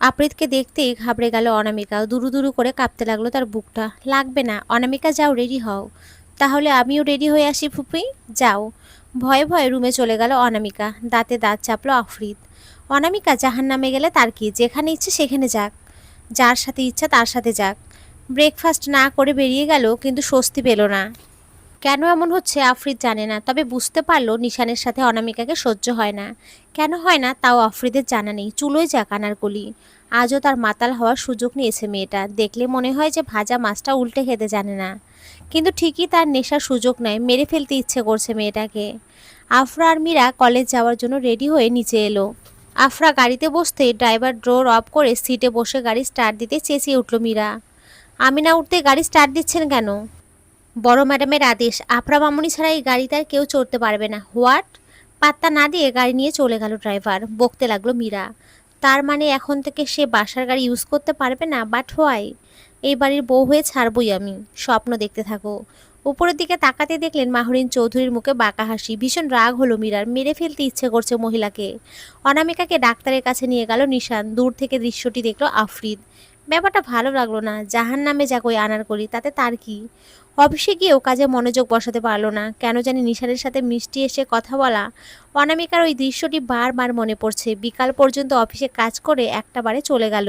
আপ্রিতকে দেখতেই ঘাবড়ে গেল অনামিকা। দুরু দুরু করে কাঁপতে লাগলো তার বুকটা। লাগবে না অনামিকা, যাও রেডি হও। তাহলে আমিও রেডি হয়ে আসি ফুপি। যাও। ভয়ে ভয়ে রুমে চলে গেল অনামিকা। দাঁতে দাঁত চাপলো আফ্রিদ। অনামিকা জাহান্নামে গেলে তার কি, যেখানে ইচ্ছে সেখানে যাক, যার সাথে ইচ্ছা তার সাথে যাক। ব্রেকফাস্ট না করে বেরিয়ে গেল, কিন্তু স্বস্তি পেল না। কেন এমন হচ্ছে আফ্রিদ জানে না, তবে বুঝতে পারলো নিশানের সাথে অনামিকাকে সহ্য হয় না। কেন হয় না তাও আফ্রিদের জানা নেই। চুলোয় যাক আনারকলি। আজও তার মাতাল হওয়ার সুযোগ নিয়েছে মেয়েটা। দেখলে মনে হয় যে ভাজা মাছটা উল্টে খেতে জানে না, কিন্তু ঠিকই তার নেশার সুযোগ নেয়। মেরে ফেলতে ইচ্ছে করছে মেয়েটাকে। আফরা আর মীরা কলেজ যাওয়ার জন্য রেডি হয়ে নিচে এলো। আফরা গাড়িতে বসতেই ড্রাইভার ডোর অফ করে সিটে বসে গাড়ি স্টার্ট দিতে চেঁচিয়ে উঠল মীরা। আমি না উঠতে গাড়ি স্টার্ট দিচ্ছেন কেন? বড় ম্যাডামের আদেশ, আফরা মামুনি ছাড়া এই গাড়িতে আর কেউ চড়তে পারবে না। হোয়াট? পাত্তা না দিয়ে গাড়ি নিয়ে চলে গেল ড্রাইভার। বকতে লাগলো মীরা। তার মানে এখন থেকে সে বাসার গাড়ি ইউজ করতে পারবে না? But why? এই বাড়ির বউ হয়ে ছাড়বই আমি। স্বপ্ন দেখতে থাকো। উপরের দিকে তাকাতে দেখলেন মাহরিন চৌধুরীর মুখে বাঁকা হাসি। ভীষণ রাগ হলো মীরার। মেরে ফেলতে ইচ্ছে করছে মহিলাকে। অনামিকাকে ডাক্তারের কাছে নিয়ে গেল নিশান। দূর থেকে দৃশ্যটি দেখলো আফ্রিদ। ব্যাপারটা ভালো লাগলো না। জাহান নামে যাক ওই আনারকলি, তাতে তার কি? অফিসে গিয়েও কাজে মনোযোগ বসাতে পারলো না। কেন জানি নিশানের সাথে মিষ্টি এসে কথা বলা, অনামিকার ওই দৃশ্যটি বারবার মনে পড়ছে। বিকাল পর্যন্ত অফিসে কাজ করে একটা বারে চলে গেল।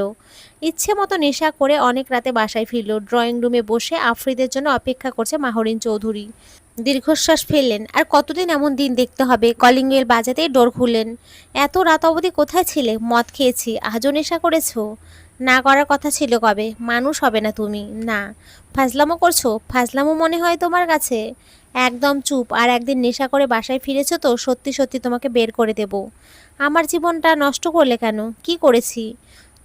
ইচ্ছে মতো নেশা করে অনেক রাতে বাসায় ফিরল। ড্রয়িং রুমে বসে আফ্রিদের জন্য অপেক্ষা করছে মাহরিন চৌধুরী। দীর্ঘশ্বাস ফেললেন। আর কতদিন এমন দিন দেখতে হবে? কলিং বেল বাজাতেই ডোর খুললেন। এত রাত অবধি কোথায় ছিলে? মদ খেয়েছি। আজও নেশা করেছো? না করার কথা ছিল কবে। মানুষ হবে না তুমি। না। ফাজলামো করছো? ফাজলামো মনে হয় তোমার কাছে? একদম চুপ। আর একদিন নেশা করে বাসায় ফিরেছো তো সত্যি সত্যি তোমাকে বের করে দেব। আমার জীবনটা নষ্ট করলে কেন? কি করেছি?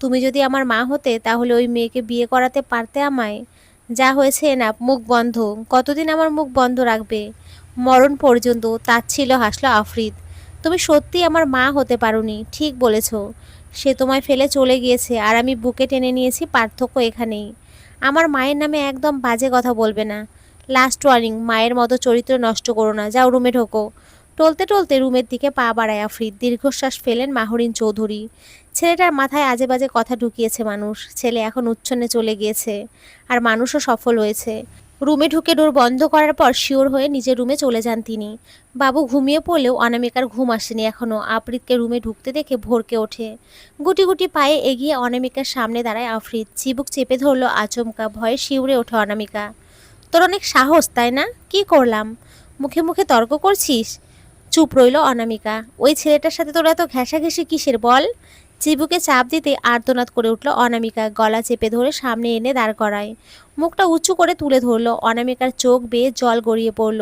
তুমি যদি আমার মা হতে তাহলে ওই মেয়েকে বিয়ে করাতে পারতে আমায়। যা হয়েছে না, মুখ বন্ধ। কতদিন আমার মুখ বন্ধ রাখবে? মরণ পর্যন্ত। তাচ্ছিল হাসলো আফ্রিদ। তুমি সত্যি আমার মা হতে পারোনি। ঠিক বলেছ। সে তোমায় ফেলে চলে গিয়েছে আর আমি বুকে টেনে নিয়েছি, পার্থক্য এখানেই। আমার মায়ের নামে একদম বাজে কথা বলবে না। লাস্ট ওয়ার্নিং, মায়ের মতো চরিত্র নষ্ট করো না। যাও রুমে ঢোকো। টলতে টলতে রুমের দিকে পা বাড়ায় আফ্রিদ। দীর্ঘশ্বাস ফেলেন মাহরিন চৌধুরী। ছেলেটার মাথায় আজে বাজে কথা ঢুকিয়েছে মানুষ। ছেলে এখন উচ্ছন্নে চলে গিয়েছে, আর মানুষও সফল হয়েছে। রুমে ঢুকে ডোর বন্ধ করার পর শিওর হয়ে নিজের রুমে চলে যান তিনি। বাবু ঘুমিয়ে পড়লেও অনামিকার ঘুম আসেনি এখনও। আফ্রিদকে রুমে ঢুকতে দেখে ভরকে ওঠে। গুটি গুটি পায়ে এগিয়ে অনামিকার সামনে দাঁড়ায় আফ্রিদ। চিবুক চেপে ধরল আচমকা। ভয়ে শিউরে ওঠে অনামিকা। তোর অনেক সাহস তাই না? কি করলাম? মুখে মুখে তর্ক করছিস? চুপ রইল অনামিকা। ওই ছেলেটার সাথে তোর এত ঘেঁষাঘেঁষি কিসের বল? চিবুকে চাপ দিতে আর্তনাদ করে উঠল অনামিকা। গলা চেপে ধরে সামনে এনে দাঁড় করায়। মুখটা উঁচু করে তুলে ধরল। অনামিকার চোখ বেয়ে জল গড়িয়ে পড়ল।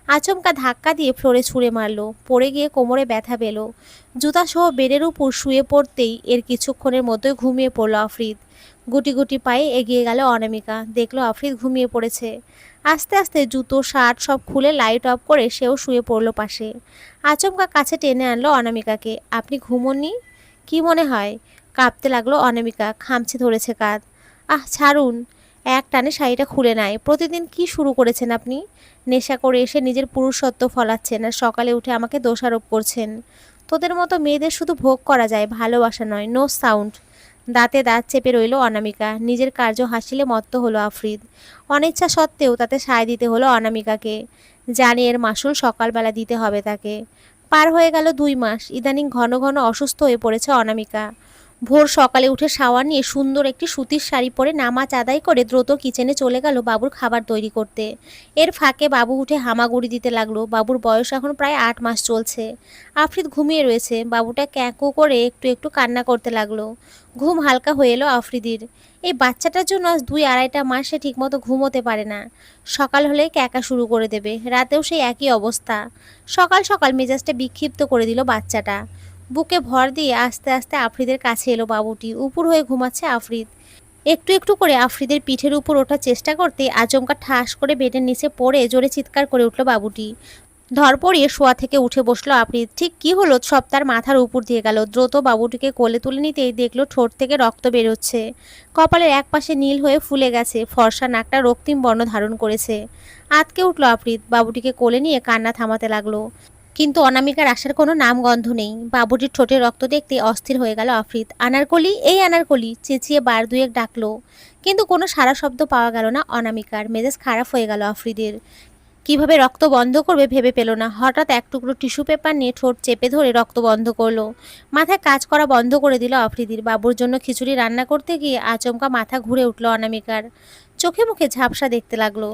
আচমকা ধাক্কা দিয়ে ফ্লোরে ছুঁড়ে মারল। পড়ে গিয়ে কোমরে ব্যথা পেল। জুতাসহ বেডের উপর শুয়ে পড়তেই এর কিছুক্ষণের মধ্যেই ঘুমিয়ে পড়ল আফ্রিদ। গুটি গুটি পায়ে এগিয়ে গেল অনামিকা। দেখল আফ্রিদ ঘুমিয়ে পড়েছে। আস্তে আস্তে জুতো শার্ট সব খুলে লাইট অফ করে সেও শুয়ে পড়ল পাশে। আচমকা কাছে টেনে আনলো অনামিকাকে। আপনি ঘুমোননি? কি মনে হয়? কাঁপতে লাগলো অনামিকা। খামচে ধরেছে কাঁধ। ছাড়ুন। এক টানে শাড়িটা খুলে নেয়। প্রতিদিন কি শুরু করেছেন আপনি? নেশা করে এসে নিজের পুরুষত্ব ফলাচ্ছেন আর সকালে উঠে আমাকে দোষারোপ করছেন। তোদের মতো মেয়েদের শুধু ভোগ করা যায়, ভালোবাসা নয়। No sound. দাঁতে দাঁত চেপে রইল অনামিকা। নিজের কার্য হাসিলে মত্ত হলো আফ্রিদ। অনিচ্ছা সত্ত্বেও তাতে সায় দিতে হলো অনামিকাকে। জানে এর মাসুল সকালবেলা দিতে হবে তাকে। পার হয়ে গেল 2 মাস। ইদানিং ঘন ঘন অসুস্থ হয়ে পড়েছে অনামিকা। ভোর সকালে উঠে শাওয়ার নিয়ে সুন্দর একটি সুতির শাড়ি পরে নামাজ আদায় করে দ্রুত কিচেনে চলে গেল বাবুর খাবার তৈরি করতে। এর ফাঁকে বাবু উঠে হামাগুড়ি দিতে লাগলো। বাবুর বয়স এখন প্রায় 8 মাস চলছে। আফ্রিদ ঘুমিয়ে রয়েছে। বাবুটা ক্যাঁকো করে একটু একটু কান্না করতে লাগলো। ঘুম হালকা হয়ে এলো আফ্রিদির। এই বাচ্চাটার জন্য আজ 2-2.5টা মাস সে ঠিকমতো ঘুমোতে পারে না। সকাল হলেই ক্যাকা শুরু করে দেবে। রাতেও সেই একই অবস্থা। সকাল সকাল মেজাজটা বিক্ষিপ্ত করে দিল বাচ্চাটা। বুকে ভর দিয়ে আস্তে আস্তে আফ্রিদের কাছে এলো বাবুটি। উপুর হয়ে ঘুমাচ্ছে আফ্রিদ। একটু একটু করে আফ্রিদের পিঠের উপর ওঠার চেষ্টা করতে আচমকা ঠাস করে বেডের নিচে পড়ে জোরে চিৎকার করে উঠল বাবুটি। ধরপড়িয়ে শোয়া থেকে উঠে বসলো আফ্রিদ। ঠিক কি হলো সব তার মাথার উপর দিয়ে গেল। দ্রুত বাবুটিকে কোলে তুলে নিতেই দেখলো ঠোঁট থেকে রক্ত বেরোচ্ছে। কপালের এক পাশে নীল হয়ে ফুলে গেছে। ফর্সা নাকটা রক্তিম বর্ণ ধারণ করেছে। আঁতকে উঠল আফ্রিদ। বাবুটিকে কোলে নিয়ে কান্না থামাতে লাগলো। কিন্তু অনামিকার আসার কোনো নামগন্ধ নেই। বাবুটির ঠোঁটে রক্ত দেখতে অস্থির হয়ে গেল আফ্রিদ। আনারকলি, এই আনারকলি চেঁচিয়ে বার দুয়েক ডাকলো, কিন্তু কোনো সাড়া শব্দ পাওয়া গেল না অনামিকার। মেজাজ খারাপ হয়ে গেল আফ্রিদের। কিভাবে রক্ত বন্ধ করবে ভেবে পেল না। হঠাৎ এক টুকরো টিস্যু পেপার নিয়ে ঠোঁট চেপে ধরে রক্ত বন্ধ করলো। মাথায় কাজ করা বন্ধ করে দিল আফ্রিদির। বাবুর জন্য খিচুড়ি রান্না করতে গিয়ে আচমকা মাথা ঘুরে উঠল অনামিকার। চোখে মুখে ঝাপসা দেখতে লাগলো।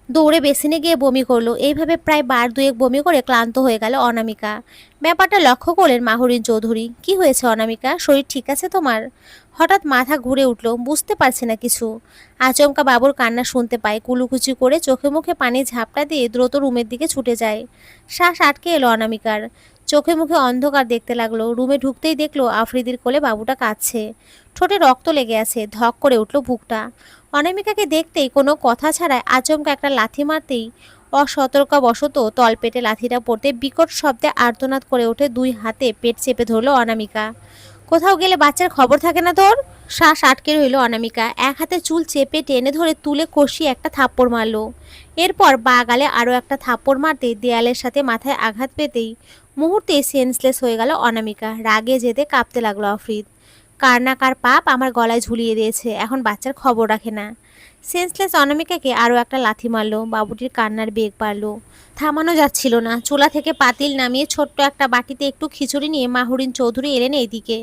দৌড়ে বেসিনে গিয়ে বমি করলো। এইভাবে প্রায় বার দুয়েক বমি করে ক্লান্ত হয়ে গেল অনামিকা। ব্যাপারটা লক্ষ্য করলেন মাহরিন চৌধুরী। কি হয়েছে অনামিকা, শরীর ঠিক আছে তোমার? হঠাৎ মাথা ঘুরে উঠল, বুঝতে পারছে না কিছু। আচমকা বাবুর কান্না শুনতে পায়। কুলুকুচি করে চোখে মুখে পানি ঝাপটা দিয়ে দ্রুত রুমের দিকে ছুটে যায়। শ্বাস আটকে এলো অনামিকার। চোখে মুখে অন্ধকার দেখতে লাগলো। রুমে ঢুকতেই দেখলো আফ্রিদির কোলে বাবুটা কাঁদছে। ঠোঁটে রক্ত লেগে আছে। ধক করে উঠল বুকটা। অনামিকাকে দেখতেই কোনো কথা ছাড়াই আচমকা একটা লাথি মারতেই অসতর্কবশত তলপেটে লাথিটা পড়তে বিকট শব্দে আর্তনাদ করে ওঠে। দুই হাতে পেট চেপে ধরল অনামিকা। কোথাও গেলে বাচ্চার খবর থাকে না তোর? শ্বাস আটকে রইল অনামিকা। এক হাতে চুল চেপে টেনে ধরে তুলে কষিয়ে একটা থাপ্পড় মারল। এরপর বা গালে আরও একটা থাপ্পড় মারতেই দেয়ালের সাথে মাথায় আঘাত পেতেই মুহূর্তেই সেন্সলেস হয়ে গেল অনামিকা। রাগে যেতে কাঁপতে লাগলো আফ্রিদ। কার না কার পাপ আমার গলায় ঝুলিয়ে দিয়েছে, এখন বাচ্চার খবর রাখে না। সেন্সলেস অনামিকাকে আরও একটা লাথি মারল। বাবুটির কান্নার বেগ বাড়ল। থামানো যাচ্ছিল না। চুলা থেকে পাতিল নামিয়ে ছোট্ট একটা বাটিতে একটু খিচুড়ি নিয়ে মাহরিন চৌধুরী এলেন এইদিকে।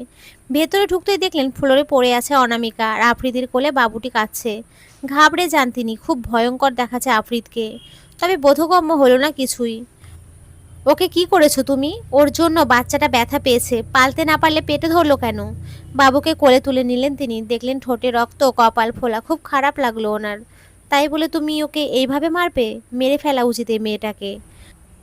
ভেতরে ঢুকতেই দেখলেন ফ্লোরে পড়ে আছে অনামিকা আর আফ্রিদির কোলে বাবুটি কাঁদছে। ঘাবড়ে যান তিনি। খুব ভয়ঙ্কর দেখাচ্ছে আফ্রিদকে। তবে বোধগম্য হলো না কিছুই। ওকে কি করেছো তুমি? ওর জন্য বাচ্চাটা ব্যথা পেয়েছে, পালতে না পারলে পেটে ধরলো কেন? বাবুকে কোলে তুলে নিলেন তিনি। দেখলেন ঠোঁটে রক্ত, কপাল ফোলা। খুব খারাপ লাগলো ওনার। তাই বলে তুমি ওকে এইভাবে মারবে? মেরে ফেলা উচিত এই মেয়েটাকে।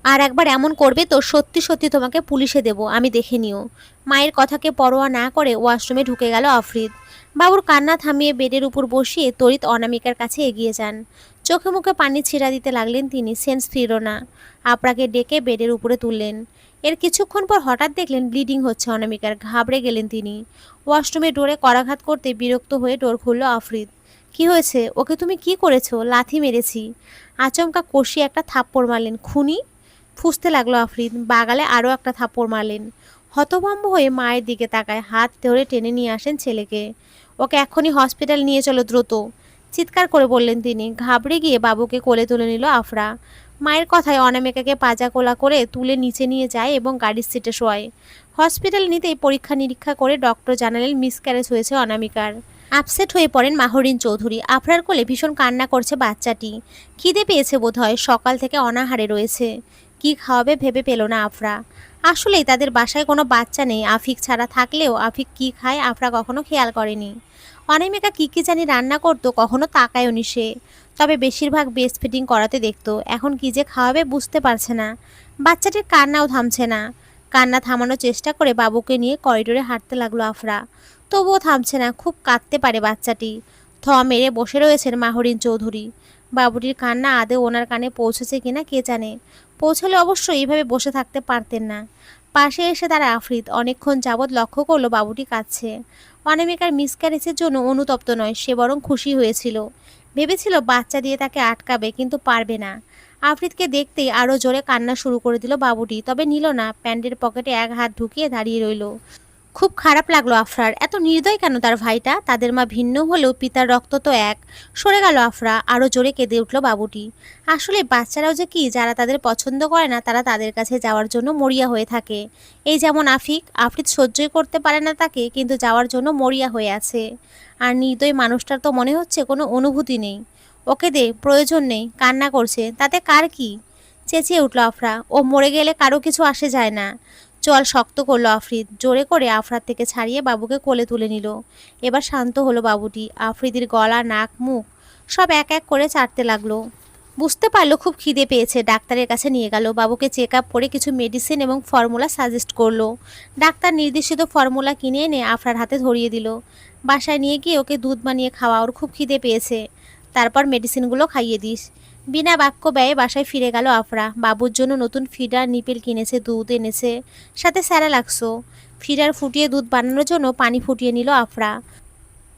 আর একবার এমন করবে তো সত্যি সত্যি তোমাকে পুলিশে দেব, আমি দেখে নিও। মায়ের কথাকে পরোয়া না করে ওয়াশরুমে ঢুকে গেল আফ্রিদ। বাবুর কান্না থামিয়ে বেডের উপর বসিয়ে তড়িৎ অনামিকার কাছে এগিয়ে যান। চোখে মুখে পানি ছিঁড়া দিতে লাগলেন তিনি। সেন্স ফিরল না। আপনাকে ডেকে বেডের উপরে তুললেন। এর কিছুক্ষণ পর হঠাৎ দেখলেন ব্লিডিং হচ্ছে অনামিকার। ঘাবড়ে গেলেন তিনি। ওয়াশরুমে ডোরে করাঘাত করতে বিরক্ত হয়ে ডোর খুলল আফ্রিদ। কি হয়েছে? ওকে তুমি কি করেছো? লাথি মেরেছি। আচমকা কষিয়ে একটা থাপ্পড় মারলেন। খুনি? ফুঁসতে লাগলো আফ্রিদ। বাগালে আরও একটা থাপ্পড় মারলেন। হতভম্ব হয়ে মায়ের দিকে তাকায়। হাত ধরে টেনে নিয়ে আসেন ছেলেকে। ওকে এক্ষুনি হসপিটাল নিয়ে চলো দ্রুত, চিৎকার করে বললেন তিনি। ঘাবড়ে গিয়ে বাবুকে কোলে তুলে নিল আফরা। মায়ের কথায় অনামিকাকে পাজা কোলা করে তুলে নিচে নিয়ে যায় এবং গাড়ির সিটে শোয়। হসপিটাল নিতেই পরীক্ষা নিরীক্ষা করে ডক্টর জানালেন মিসক্যারেজ হয়েছে অনামিকার। আপসেট হয়ে পড়েন মাহরিন চৌধুরী। আফরার কোলে ভীষণ কান্না করছে বাচ্চাটি। খিদে পেয়েছে বোধহয়, সকাল থেকে অনাহারে রয়েছে। কি খাওয়াবে ভেবে পেল না আফরা। আসলেই তাদের বাসায় কোনো বাচ্চা নেই। আফিক ছাড়া থাকলেও আফিক কি খায় আফরা কখনো খেয়াল করেনি। অনামিকা কি কি জানি রান্না করতো, কখনো তাকায়নি সে। তবে বেশিরভাগ ব্রেস্ট ফিডিং করাতে দেখতো। এখন কি যে খাওয়াবে বুঝতে পারছে না। বাচ্চাটির কান্নাও থামছে না। কান্না থামানোর চেষ্টা করে বাবুকে নিয়ে করিডোরে হাঁটতে লাগলো আফরা। তবুও থামছে না। খুব কাঁদতে পারে বাচ্চাটি। থ মেরে বসে রয়েছেন মাহরিন চৌধুরী। বাবুটির কান্না আদৌ ওনার কানে পৌঁছেছে কিনা কে জানে। পৌঁছলে অবশ্যই এইভাবে বসে থাকতে পারতেন না। পাশে এসে তারা আফ্রিদ অনেকক্ষণ যাবৎ লক্ষ্য করলো বাবুটি কাঁদছে। অনামিকার মিসক্যারেজের জন্য অনুতপ্ত নয়, সে বরং খুশি হয়েছিল। ভেবেছিল বাচ্চা দিয়ে তাকে আটকাবে, কিন্তু পারবে না। আফ্রিদকে দেখতেই আরও জোরে কান্না শুরু করে দিল বাবুটি। তবে নিল না। প্যান্টের পকেটে এক হাত ঢুকিয়ে দাঁড়িয়ে রইল। খুব খারাপ লাগলো আফরার। এত নির্দয় কেন তার ভাইটা? তাদের মা ভিন্ন হলেও পিতার রক্ত তো এক। সরে গেল আফরা। আরও জোরে কেঁদে উঠল বাবুটি। আসলে বাচ্চারাও যে কি, যারা তাদের পছন্দ করে না তারা তাদের কাছে যাওয়ার জন্য মরিয়া হয়ে থাকে। এই যেমন আফ্রিদ সহ্যই করতে পারে না তাকে, কিন্তু যাওয়ার জন্য মরিয়া হয়ে আছে। আর নির্দয় মানুষটার তো মনে হচ্ছে কোনো অনুভূতি নেই। ওকে দে, প্রয়োজন নেই। কান্না করছে, তাতে কার কি? চেঁচিয়ে উঠল আফরা। ও মরে গেলে কারো কিছু আসে যায় না। চল, শক্ত করলো আফ্রিদ। জোরে করে আফরার থেকে ছাড়িয়ে বাবুকে কোলে তুলে নিল। এবার শান্ত হলো বাবুটি। আফ্রিদির গলা, নাক, মুখ সব এক এক করে চাটতে লাগলো। বুঝতে পারলো খুব খিদে পেয়েছে। ডাক্তারের কাছে নিয়ে গেল। বাবুকে চেক আপ করে কিছু মেডিসিন এবং ফর্মুলা সাজেস্ট করলো। ডাক্তার নির্দেশিত ফর্মুলা কিনে এনে আফরার হাতে ধরিয়ে দিল। বাসায় নিয়ে গিয়ে ওকে দুধ বানিয়ে খাওয়া, ওর খুব খিদে পেয়েছে। তারপর মেডিসিনগুলো খাইয়ে দিস। বিনা বাক্য ব্যয়ে বাসায় ফিরে গেল আফরা। বাবুর জন্য নতুন ফিডার নিপেল কিনেছে, দুধ এনেছে, সাথে স্যারালাক্সও। ফিডার ফুটিয়ে দুধ বানানোর জন্য পানি ফুটিয়ে নিল আফরা।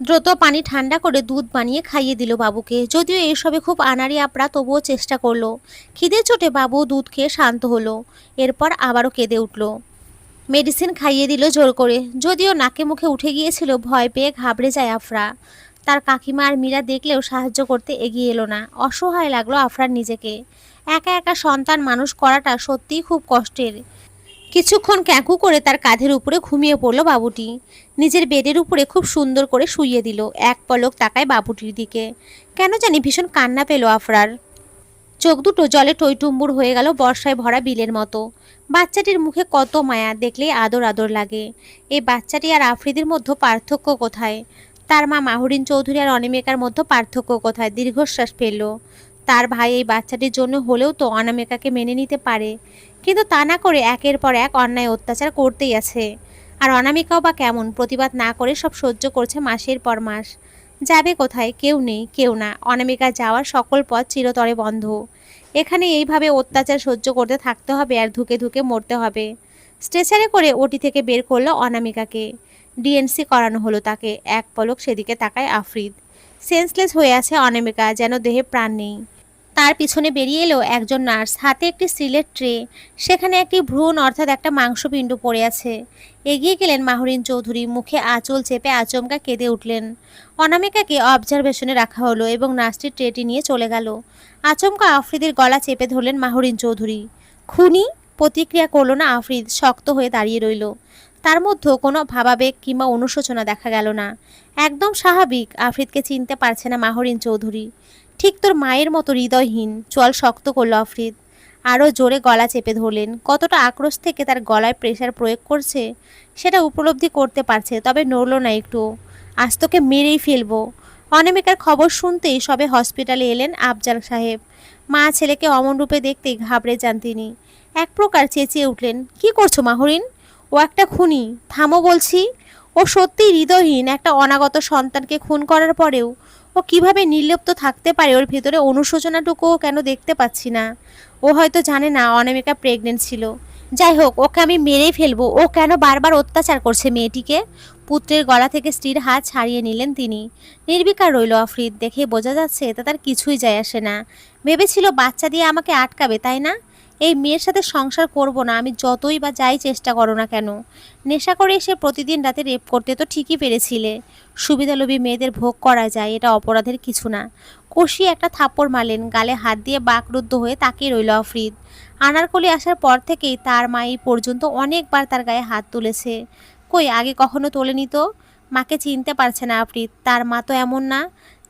দ্রুত পানি ঠান্ডা করে দুধ বানিয়ে খাইয়ে দিল বাবুকে। যদিও এসবে খুব আনাড়ি আপড়া, তবুও চেষ্টা করলো। খিদে চোটে বাবু দুধ খেয়ে শান্ত হলো। এরপর আবারও কেঁদে উঠল। মেডিসিন খাইয়ে দিল জোর করে। যদিও নাকে মুখে উঠে গিয়েছিল, ভয় পেয়ে ঘাবড়ে যায় আফরা। তার কাকিমা আর মীরা দেখলেও সাহায্য করতে এগিয়ে এলো না। অসহায় লাগলো আফরার নিজেকে। একা একা সন্তান মানুষ করাটা সত্যিই খুব কষ্টের। কিছুক্ষণ ক্যাঁকু করে তার কাঁধের উপরে ঘুমিয়ে পড়ল বাবুটি। নিজের বেডের উপরে খুব সুন্দর করে শুইয়ে দিল। এক পলক তাকায় বাবুটির দিকে। কেন জানি ভীষণ কান্না পেল আফরার। চোখ দুটো জলে টইটুম্বুর হয়ে গেল বর্ষায় ভরা বিলের মতো। বাচ্চাটির মুখে কত মায়া, দেখলেই আদর আদর লাগে। এই বাচ্চাটি আর আফ্রিদির মধ্যে পার্থক্য কোথায়? তার মা মাহরিন চৌধুরী আর অনামিকার মধ্যে পার্থক্য কোথায়? দীর্ঘশ্বাস ফেলল। তার ভাই এই বাচ্চাটির জন্য হলেও তো অনামিকাকে মেনে নিতে পারে, কিন্তু তা না করে একের পর এক অন্যায় অত্যাচার করতেই আছে। আর অনামিকাও বা কেমন, প্রতিবাদ না করে সব সহ্য করছে মাসের পর মাস। যাবে কোথায়? কেউ নেই, কেউ না। অনামিকা যাওয়ার সকল পথ চিরতরে বন্ধ। এখানে এইভাবে অত্যাচার সহ্য করতে থাকতে হবে আর ধুকে ধুকে মরতে হবে। স্ট্রেচারে করে ওটি থেকে বের করলো অনামিকাকে। ডিএনসি করানো হলো তাকে। এক পলক সেদিকে তাকায় আফ্রিদ। সেন্সলেস হয়ে আছে অনামিকা, যেন দেহে প্রাণ নেই। তার পিছনে বেরিয়ে এলো একজন নার্স, হাতে একটি স্টিলের ট্রে। সেখানে একটি ভ্রূণ অর্থাৎ একটা মাংসপিণ্ড পড়ে আছে। এগিয়ে গেলেন মাহরিন চৌধুরী, মুখে আঁচল চেপে আচমকা কেঁদে উঠলেন। অনামিকাকে অবজারভেশনে রাখা হলো এবং নার্সটি ট্রেটি নিয়ে চলে গেল। আচমকা আফ্রিদের গলা চেপে ধরলেন মাহরিন চৌধুরী। খুনি? প্রতিক্রিয়া করল না আফ্রিদ, শক্ত হয়ে দাঁড়িয়ে রইল। তার মধ্যে কোনো ভাবাবেগ কিংবা অনুশোচনা দেখা গেল না। একদম স্বাভাবিক। আফ্রিদকে চিনতে পারছে না মাহরিন চৌধুরী। ঠিক তোর মায়ের মতো হৃদয়হীন। চল শক্ত করল আফ্রিদ। আরও জোরে গলা চেপে ধরলেন। কতটা আক্রোশ থেকে তার গলায় প্রেশার প্রয়োগ করছে সেটা উপলব্ধি করতে পারছে, তবে নড়ল না একটু। আজ তোকে মেরেই ফেলবো। অনামিকার খবর শুনতেই সবে হসপিটালে এলেন আফজাল সাহেব। মা ছেলেকে অমন রূপে দেখতেই ঘাবড়ে যান তিনি। এক প্রকার চেঁচিয়ে উঠলেন, কি করছো মাহরিন? ও একটা খুনি, থামো বলছি। ও সত্যিই হৃদয়হীন। একটা অনাগত সন্তানকে খুন করার পরেও ও কিভাবে নির্লিপ্ত থাকতে পারে? ওর ভেতরে অনুশোচনাটুকুও কেন দেখতে পাচ্ছি না? ও হয়তো জানে না অনামিকা প্রেগনেন্ট ছিল। যাই হোক, ওকে আমি মেরেই ফেলবো। ও কেন বারবার অত্যাচার করছে মেয়েটিকে? পুত্রের গলা থেকে স্ত্রীর হাত ছাড়িয়ে নিলেন তিনি। নির্বিকার রইল আফ্রিদ। দেখে বোঝা যাচ্ছে এতে তার কিছুই যায় আসে না। ভেবেছিল বাচ্চা দিয়ে আমাকে আটকাবে, তাই না? এই মেয়ের সাথে সংসার করব না আমি, যতই বা যাই চেষ্টা করো না কেন। নেশা করে এসে প্রতিদিন রাতে রেপ করতে তো ঠিকই পেরেছিলে। সুবিধালোভী মেয়েদের ভোগ করা যায়, এটা অপরাধের কিছু না। কষিয়ে একটা থাপ্পড় মারলেন। গালে হাত দিয়ে বাকরুদ্ধ হয়ে তাকিয়ে রইল আফ্রিদ। আনারকলি আসার পর থেকেই তার মা এই পর্যন্ত অনেকবার তার গায়ে হাত তুলেছে। কই আগে কখনো তোলেনি তো। মাকে চিনতে পারছে না আফ্রিদ। তার মা তো এমন না।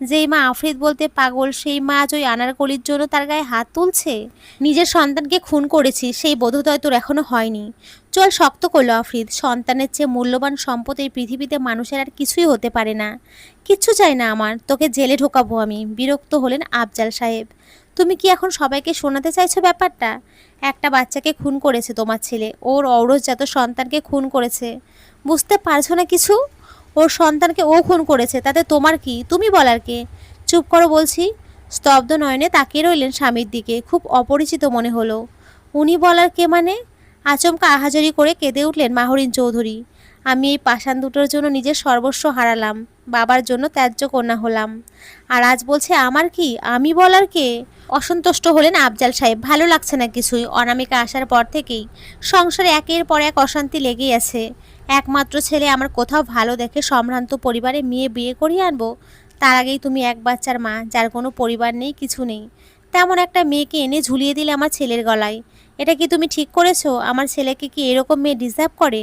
যেই মা আফ্রিদ বলতে পাগল, সেই মা আজ ওই আনারকলির জন্য তার গায়ে হাত তুলছে। নিজের সন্তানকে খুন করেছি, সেই বোধোদয় তোর এখনো হয়নি। চল শক্ত করলো আফ্রিদ। সন্তানের চেয়ে মূল্যবান সম্পদ এই পৃথিবীতে মানুষের আর কিছুই হতে পারে না। কিচ্ছু চাই না আমার, তোকে জেলে ঢোকাবো আমি। বিরক্ত হলেন আফজাল সাহেব। তুমি কি এখন সবাইকে শোনাতে চাইছো ব্যাপারটা? একটা বাচ্চাকে খুন করেছে তোমার ছেলে, ওর ঔরসজাত সন্তানকে খুন করেছে। বুঝতে পারছো না কিছু? ওর সন্তানকে ও খুন করেছে, তাতে তোমার কি? তুমি বলার কে? চুপ করো বলছি। স্তব্ধ নয়নে তাকিয়ে রইলেন স্বামীর দিকে। খুব অপরিচিত মনে হলো। উনি বলার কে মানে? আচমকা আহাজারি করে কেঁদে উঠলেন মাহরিন চৌধুরী। আমি এই পাষাণ দুটোর জন্য নিজের সর্বস্ব হারালাম, বাবার জন্য ত্যায্য কন্যা হলাম, আর আজ বলছে আমার কি? আমি বলার কে? অসন্তুষ্ট হলেন আফজাল সাহেব। ভালো লাগছে না কিছুই। অনামিকা আসার পর থেকেই সংসারে একের পর এক অশান্তি লেগেই আছে। একমাত্র ছেলে আমার কোথাও ভালো দেখে সম্ভ্রান্ত পরিবারে মেয়ে বিয়ে করিয়ে আনবো, তার আগেই তুমি এক বাচ্চার মা, যার কোনো পরিবার নেই, কিছু নেই, তেমন একটা মেয়েকে এনে ঝুলিয়ে দিলে আমার ছেলের গলায়। এটা কি তুমি ঠিক করেছো? আমার ছেলেকে কি এরকম মেয়ে ডিজার্ভ করে?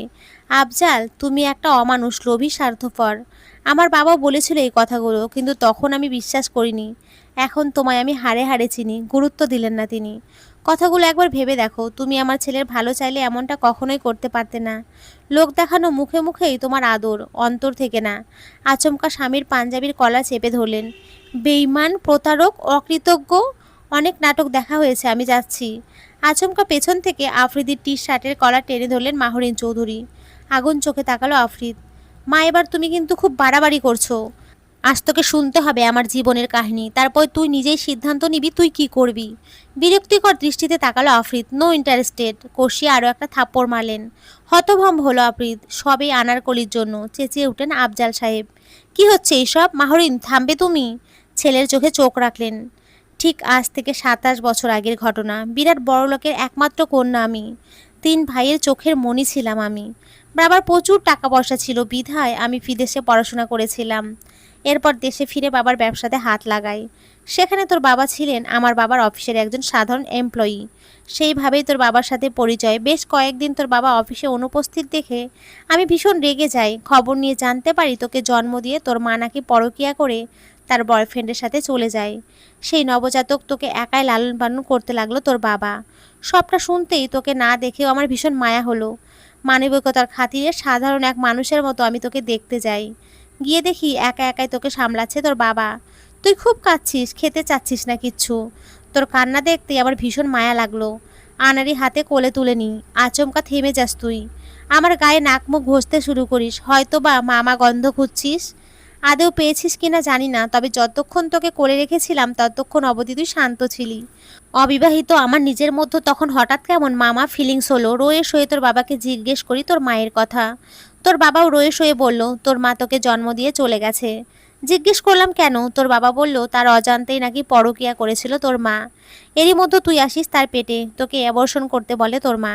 আফজাল, তুমি একটা অমানুষ, লোভী, স্বার্থপর। আমার বাবা বলেছিল এই কথাগুলো, কিন্তু তখন আমি বিশ্বাস করিনি। এখন তোমায় আমি হাড়ে হাড়ে চিনি, গুরুত্ব দিলেন না তিনি। কথাগুলো একবার ভেবে দেখো। তুমি আমার ছেলের ভালো চাইলে এমনটা কখনোই করতে পারতে না। লোক দেখানো মুখে মুখেই তোমার আদর, অন্তর থেকে না। আচমকা স্বামীর পাঞ্জাবির কলা চেপে ধরলেন। বেঈমান, প্রতারক, অকৃতজ্ঞ। অনেক নাটক দেখা হয়েছে, আমি যাচ্ছি। আচমকা পেছন থেকে আফ্রিদির টি শার্টের কলার টেনে ধরলেন মাহরিন চৌধুরী। আগুন চোখে তাকালো আফ্রিদ। মা, এবার তুমি কিন্তু খুব বাড়াবাড়ি করছো। আজ তোকে শুনতে হবে আমার জীবনের কাহিনী, তারপর তুই নিজেই সিদ্ধান্ত নিবি তুই কি করবি। বিরক্তিকর দৃষ্টিতে তাকালো আফ্রিদ। নো ইন্টারেস্টেড কষিয়ে আরও একটা থাপ্পড় মারলেন। হতভম্ব হলো আফ্রিদ। সবই আনারকলির জন্য, চেঁচিয়ে উঠলেন আফজাল সাহেব। কি হচ্ছে এইসব? মাহরিন, থামবে তুমি? ছেলের চোখে চোখ রাখলেন। ঠিক আজ থেকে 27 বছর আগের ঘটনা। বিরাট বড়লোকের একমাত্র কন্যা আমি। 3 ভাইয়ের চোখের মণি ছিলাম আমি। বাবার প্রচুর টাকা পয়সা ছিল বিধায় আমি বিদেশে পড়াশোনা করেছিলাম। এরপর দেশে ফিরে বাবার ব্যবসাতে হাত লাগাই। সেখানে তোর বাবা ছিলেন আমার বাবার অফিসের একজন সাধারণ এমপ্লয়ি। সেইভাবেই তোর বাবার সাথে পরিচয়। বেশ কয়েকদিন তোর বাবা অফিসে অনুপস্থিত দেখে আমি ভীষণ রেগে যাই। খবর নিয়ে জানতে পারি তোকে জন্ম দিয়ে তোর মা নাকি পরকীয়া করে তার বয়ফ্রেন্ডের সাথে চলে যায়। সেই নবজাতক তোকে একাই লালন পালন করতে লাগলো তোর বাবা। সবটা শুনতেই তোকে না দেখেও আমার ভীষণ মায়া হলো। মানবিকতার খাতিরে সাধারণ এক মানুষের মতো আমি তোকে দেখতে যাই। গিয়ে দেখি একা একাই তোকে সামলাচ্ছে তোর বাবা। তুই খুব কাঁদছিস, খেতে চাচ্ছিস না কিচ্ছু। তোর কান্না দেখতে আমার ভীষণ মায়া লাগলো। আনাড়ি হাতে কোলে তুলে নিই। আচমকা থেমে যাস তুই। আমার গায়ে নাক মুখ ঘষতে শুরু করিস। হয়তো বা মামা গন্ধ খুঁজছিস। আদেও পেয়েছিস কিনা জানি না, তবে যতক্ষণ তোকে কোলে রেখেছিলাম ততক্ষণ অবধি তুই শান্ত ছিলি। অবিবাহিত আমার নিজের মধ্যে তখন হঠাৎ কেমন মামা ফিলিংস হলো। রয়ে শোয়ে তোর বাবাকে জিজ্ঞেস করি তোর মায়ের কথা। তোর বাবাও রয়ে শোয়ে বলল তোর মা তোকে জন্ম দিয়ে চলে গেছে। জিজ্ঞেস করলাম কেন? তোর বাবা বলল তার অজান্তেই নাকি পরকীয়া করেছিল তোর মা। এরই মধ্যে তুই আসিস তার পেটে, তোকে অ্যাবর্শন করতে বলে তোর মা।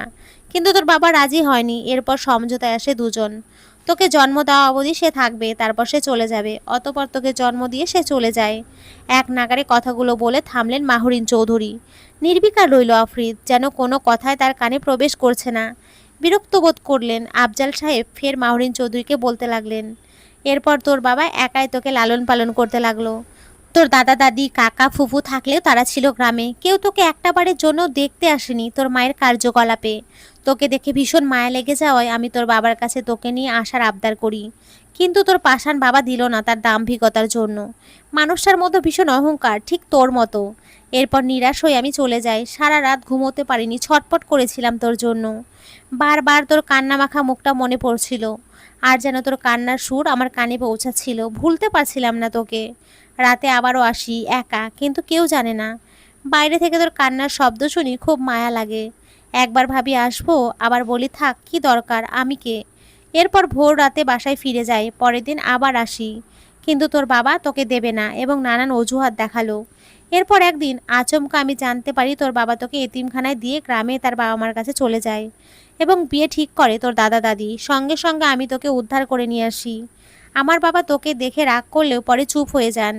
কিন্তু তোর বাবা রাজি হয়নি। এরপর সমঝোতায় আসে দুজন। তোকে জন্ম দেওয়া অবধি সে থাকবে, তারপর সে চলে যাবে। অতপর তোকে জন্ম দিয়ে সে চলে যায়। এক নাগারে কথাগুলো বলে থামলেন মাহরিন চৌধুরী। নির্বিকার রইল আফ্রিদ, যেন কোনো কথায় তার কানে প্রবেশ করছে না। বিরক্ত বোধ করলেন। আফজাল সাহেব ফের মাহরিন চৌধুরীকে বলতে লাগলেন, এরপর তোর বাবা একাই তোকে লালন পালন করতে লাগলো। তোর দাদা দাদি কাকা ফুফু থাকলেও তারা ছিল গ্রামে। কেউ তোকে একটাবারের জন্য দেখতে আসেনি তোর মায়ের কার্যকলাপে। তোকে দেখে ভীষণ মায়া লেগে যাওয়ায় আমি তোর বাবার কাছে তোকে নিয়ে আসার আবদার করি। কিন্তু তোর পাষাণ বাবা দিল না তার দাম্ভিকতার জন্য। মানুষটার মধ্যে ভীষণ অহংকার, ঠিক তোর মতো। এরপর নিরাশ হয়ে আমি চলে যাই। সারা রাত ঘুমোতে পারিনি, ছটপট করেছিলাম তোর জন্য। বারবার তোর কান্নামাখা মুখটা মনে পড়ছিল। আর যেন তোর কান্নার সুর আমার কানে পৌঁছাচ্ছিল। ভুলতে পারছিলাম না তোকে। রাতে আবারও আসি একা, কিন্তু কেউ জানে না। বাইরে থেকে তোর কান্নার শব্দ শুনি খুব মায়া লাগে। একবার ভাবি আসবো, আবার বলি থাক, কি দরকার, আমি কে। এরপর ভোর রাতে বাসায় ফিরে যাই। পরের দিন আবার আসি, কিন্তু তোর বাবা তোকে দেবে না এবং নানান অজুহাত দেখালো। এরপর একদিন আচমকা আমি জানতে পারি তোর বাবা তোকে এতিমখানায় দিয়ে গ্রামে তার বাবা মার কাছে চলে যায় এবং বিয়ে ঠিক করে তোর দাদা দাদি। সঙ্গে সঙ্গে আমি তোকে উদ্ধার করে নিয়ে আসি। আমার বাবা তোকে দেখে রাগ করলেও পরে চুপ হয়ে যান।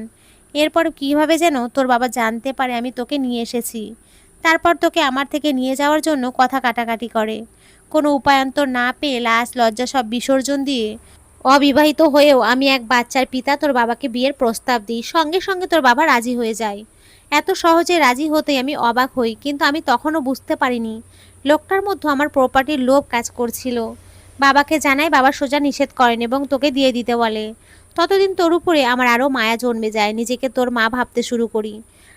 এরপর কিভাবে যেন তোর বাবা জানতে পারে আমি তোকে নিয়ে এসেছি। তারপর তোকে আমার থেকে নিয়ে যাওয়ার জন্য কথা কাটাকাটি করে। কোনো উপায়ান্তর না পেয়ে লাজ লজ্জা সব বিসর্জন দিয়ে অবিবাহিত হয়েও আমি এক বাচ্চার পিতা তোর বাবাকে বিয়ের প্রস্তাব দিই। সঙ্গে সঙ্গে তোর বাবা রাজি হয়ে যায়। এত সহজে রাজি হতেই আমি অবাক হই, কিন্তু আমি তখনও বুঝতে পারিনি লোকটার মধ্যে আমার প্রপার্টির লোভ কাজ করছিল। বাবাকে জানাই, বাবা সোজা নিষেধ করেন এবং তোকে দিয়ে দিতে বলে। ততদিন তোর উপরে আমার আরও মায়া জন্মে যায়। নিজেকে তোর মা ভাবতে শুরু করি।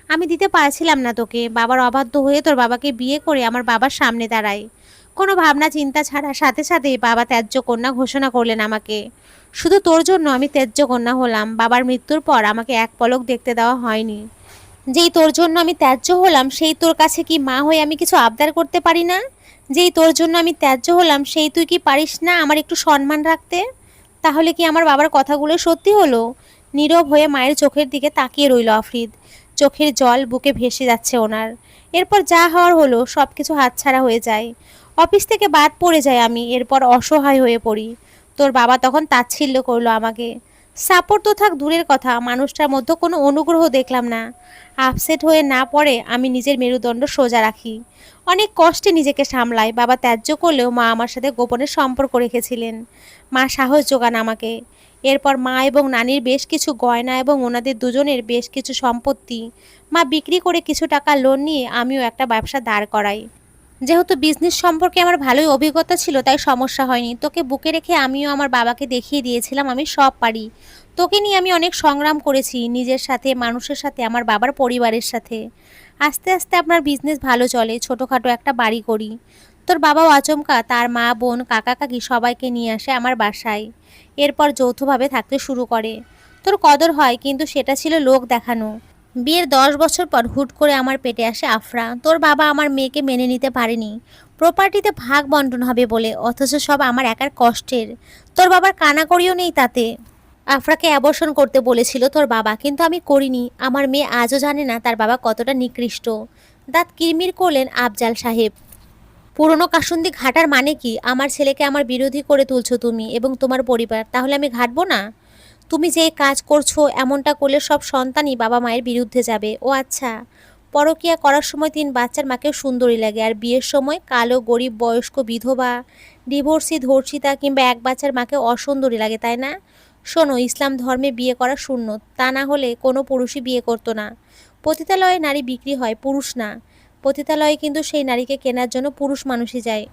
আমি দিতে পারছিলাম না তোকে। বাবার অবাধ্য হয়ে তোর বাবাকে বিয়ে করে আমার বাবার সামনে দাঁড়াই। কোনো ভাবনা চিন্তা ছাড়া সাথে সাথেই বাবা ত্যায্য কন্যা ঘোষণা করলেন আমাকে। শুধু তোর জন্য আমি ত্যায্য কন্যা হলাম। বাবার মৃত্যুর পর আমাকে এক পলক দেখতে দেওয়া হয়নি। যেই তোর জন্য আমি ত্যায্য হলাম, সেই তোর কাছে কি মা হয়ে আমি কিছু আবদার করতে পারি না? যেই তোর জন্য আমি ত্যায্য হলাম, সেই তুই কি পারিস না আমার একটু সম্মান রাখতে? তাহলে কি আমার বাবার কথাগুলো সত্যি হলো? নীরব হয়ে মায়ের চোখের দিকে তাকিয়ে রইল আফ্রিদ। চোখের জল বুকে ভেসে যাচ্ছে ওনার। এরপর যা হওয়ার হলো, সব কিছু হাতছাড়া হয়ে যায়। অফিস থেকে বাদ পড়ে যায় আমি। এরপর অসহায় হয়ে পড়ি। তোর বাবা তখন তাচ্ছিল্য করলো আমাকে। সাপোর্ট তো থাক দূরের কথা, মানুষটার মধ্যে কোনো অনুগ্রহ দেখলাম না। আপসেট হয়ে না পড়ে আমি নিজের মেরুদণ্ড সোজা রাখি। অনেক কষ্টে নিজেকে সামলাই। বাবা ত্যায্য করলেও মা আমার সাথে গোপনে সম্পর্ক রেখেছিলেন। মা সাহস যোগান আমাকে। এরপর মা এবং নানির বেশ কিছু গয়না এবং ওনাদের দুজনের বেশ কিছু সম্পত্তি মা বিক্রি করে কিছু টাকা লোন নিয়ে আমিও একটা ব্যবসা দাঁড় করাই। যেহেতু বিজনেস সম্পর্কে আমার ভালোই অভিজ্ঞতা ছিল, তাই সমস্যা হয়নি। তোকে বুকে রেখে আমিও আমার বাবাকে দেখিয়ে দিয়েছিলাম আমি সব পারি। তোকে নিয়ে আমি অনেক সংগ্রাম করেছি, নিজের সাথে, মানুষের সাথে, আমার বাবার পরিবারের সাথে। আস্তে আস্তে আপনার বিজনেস ভালো চলে। ছোটোখাটো একটা বাড়ি করি। তোর বাবাও আচমকা তার মা বোন কাকা কাকি সবাইকে নিয়ে আসে আমার বাসায়। এরপর যৌথভাবে থাকতে শুরু করে। তোর কদর হয়, কিন্তু সেটা ছিল লোক দেখানো। বিয়ের 10 বছর পর হুট করে আমার পেটে আসে আফরা। তোর বাবা আমার মেয়েকে মেনে নিতে পারেনি প্রপার্টিতে ভাগ বন্টন হবে বলে, অথচ সব আমার একার কষ্টের। তোর বাবার কানাকড়িও নেই তাতে। আফরাকে অ্যাবর্শন করতে বলেছিল তোর বাবা, কিন্তু আমি করিনি। আমার মেয়ে আজও জানে না তার বাবা কতটা নিকৃষ্ট। দাঁত কিরমির করলেন আফজাল সাহেব। পুরনো কাসুন্দি ঘাটার মানে কি? আমার ছেলেকে আমার বিরোধী করে তুলছো তুমি এবং তোমার পরিবার, তাহলে আমি ঘাটবো না? তুমি যে কাজ করছো, এমনটা করলে সব সন্তানই বাবা মায়ের বিরুদ্ধে যাবে। ও আচ্ছা, পরকীয়া করার সময় 3 বাচ্চার মাকেও সুন্দরী লাগে, আর বিয়ের সময় কালো গরিব বয়স্ক বিধবা ডিভোর্সি ধর্ষিতা কিংবা 1 বাচ্চার মাকে অসুন্দরী লাগে, তাই না? শোনো, ইসলাম ধর্মে বিয়ে করা সুন্নত, তা না হলে কোনো পুরুষই বিয়ে করতো না। পতিতালয়ে নারী বিক্রি হয়, পুরুষ না। পতিতালয়ে কিন্তু সেই নারীকে কেনার জন্য পুরুষ মানুষই যায়,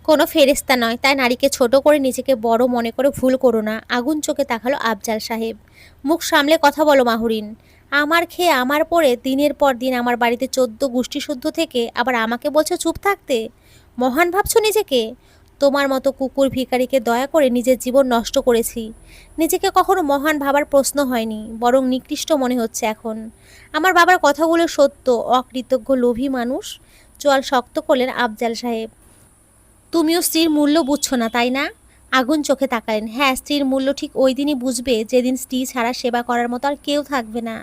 কোনো ফেরেস্তা নয়। তাই নারীকে ছোট করে নিজেকে বড় মনে করে ভুল করো না। আগুন চোখে তাকালো আফজাল সাহেব। মুখ সামলে কথা বলো মাহুরিন। আমার খেয়ে আমার পরে দিনের পর দিন আমার বাড়িতে 14 গোষ্ঠী শুদ্ধ থেকে আবার আমাকে বলছো চুপ থাকতে? মহান ভাবছো নিজেকে? তোমার মতো কুকুর ভিখারিকে দয়া করে নিজের জীবন নষ্ট করেছি। নিজেকে কখনো মহান ভাবার প্রশ্ন হয়নি, বরং নিকৃষ্ট মনে হচ্ছে এখন। আমার বাবার কথাগুলো সত্য, অকৃতজ্ঞ লোভী মানুষ। চোয়াল শক্ত করলেন আফজাল সাহেব। তুমিও স্ত্রীর মূল্য বুঝছো না, তাই না? আগুন চোখে তাকালেন। হ্যাঁ, স্ত্রীর মূল্য ঠিক ওই দিনই বুঝবে যেদিন স্ত্রী ছাড়া সেবা করার মতো আর কেউ থাকবে না।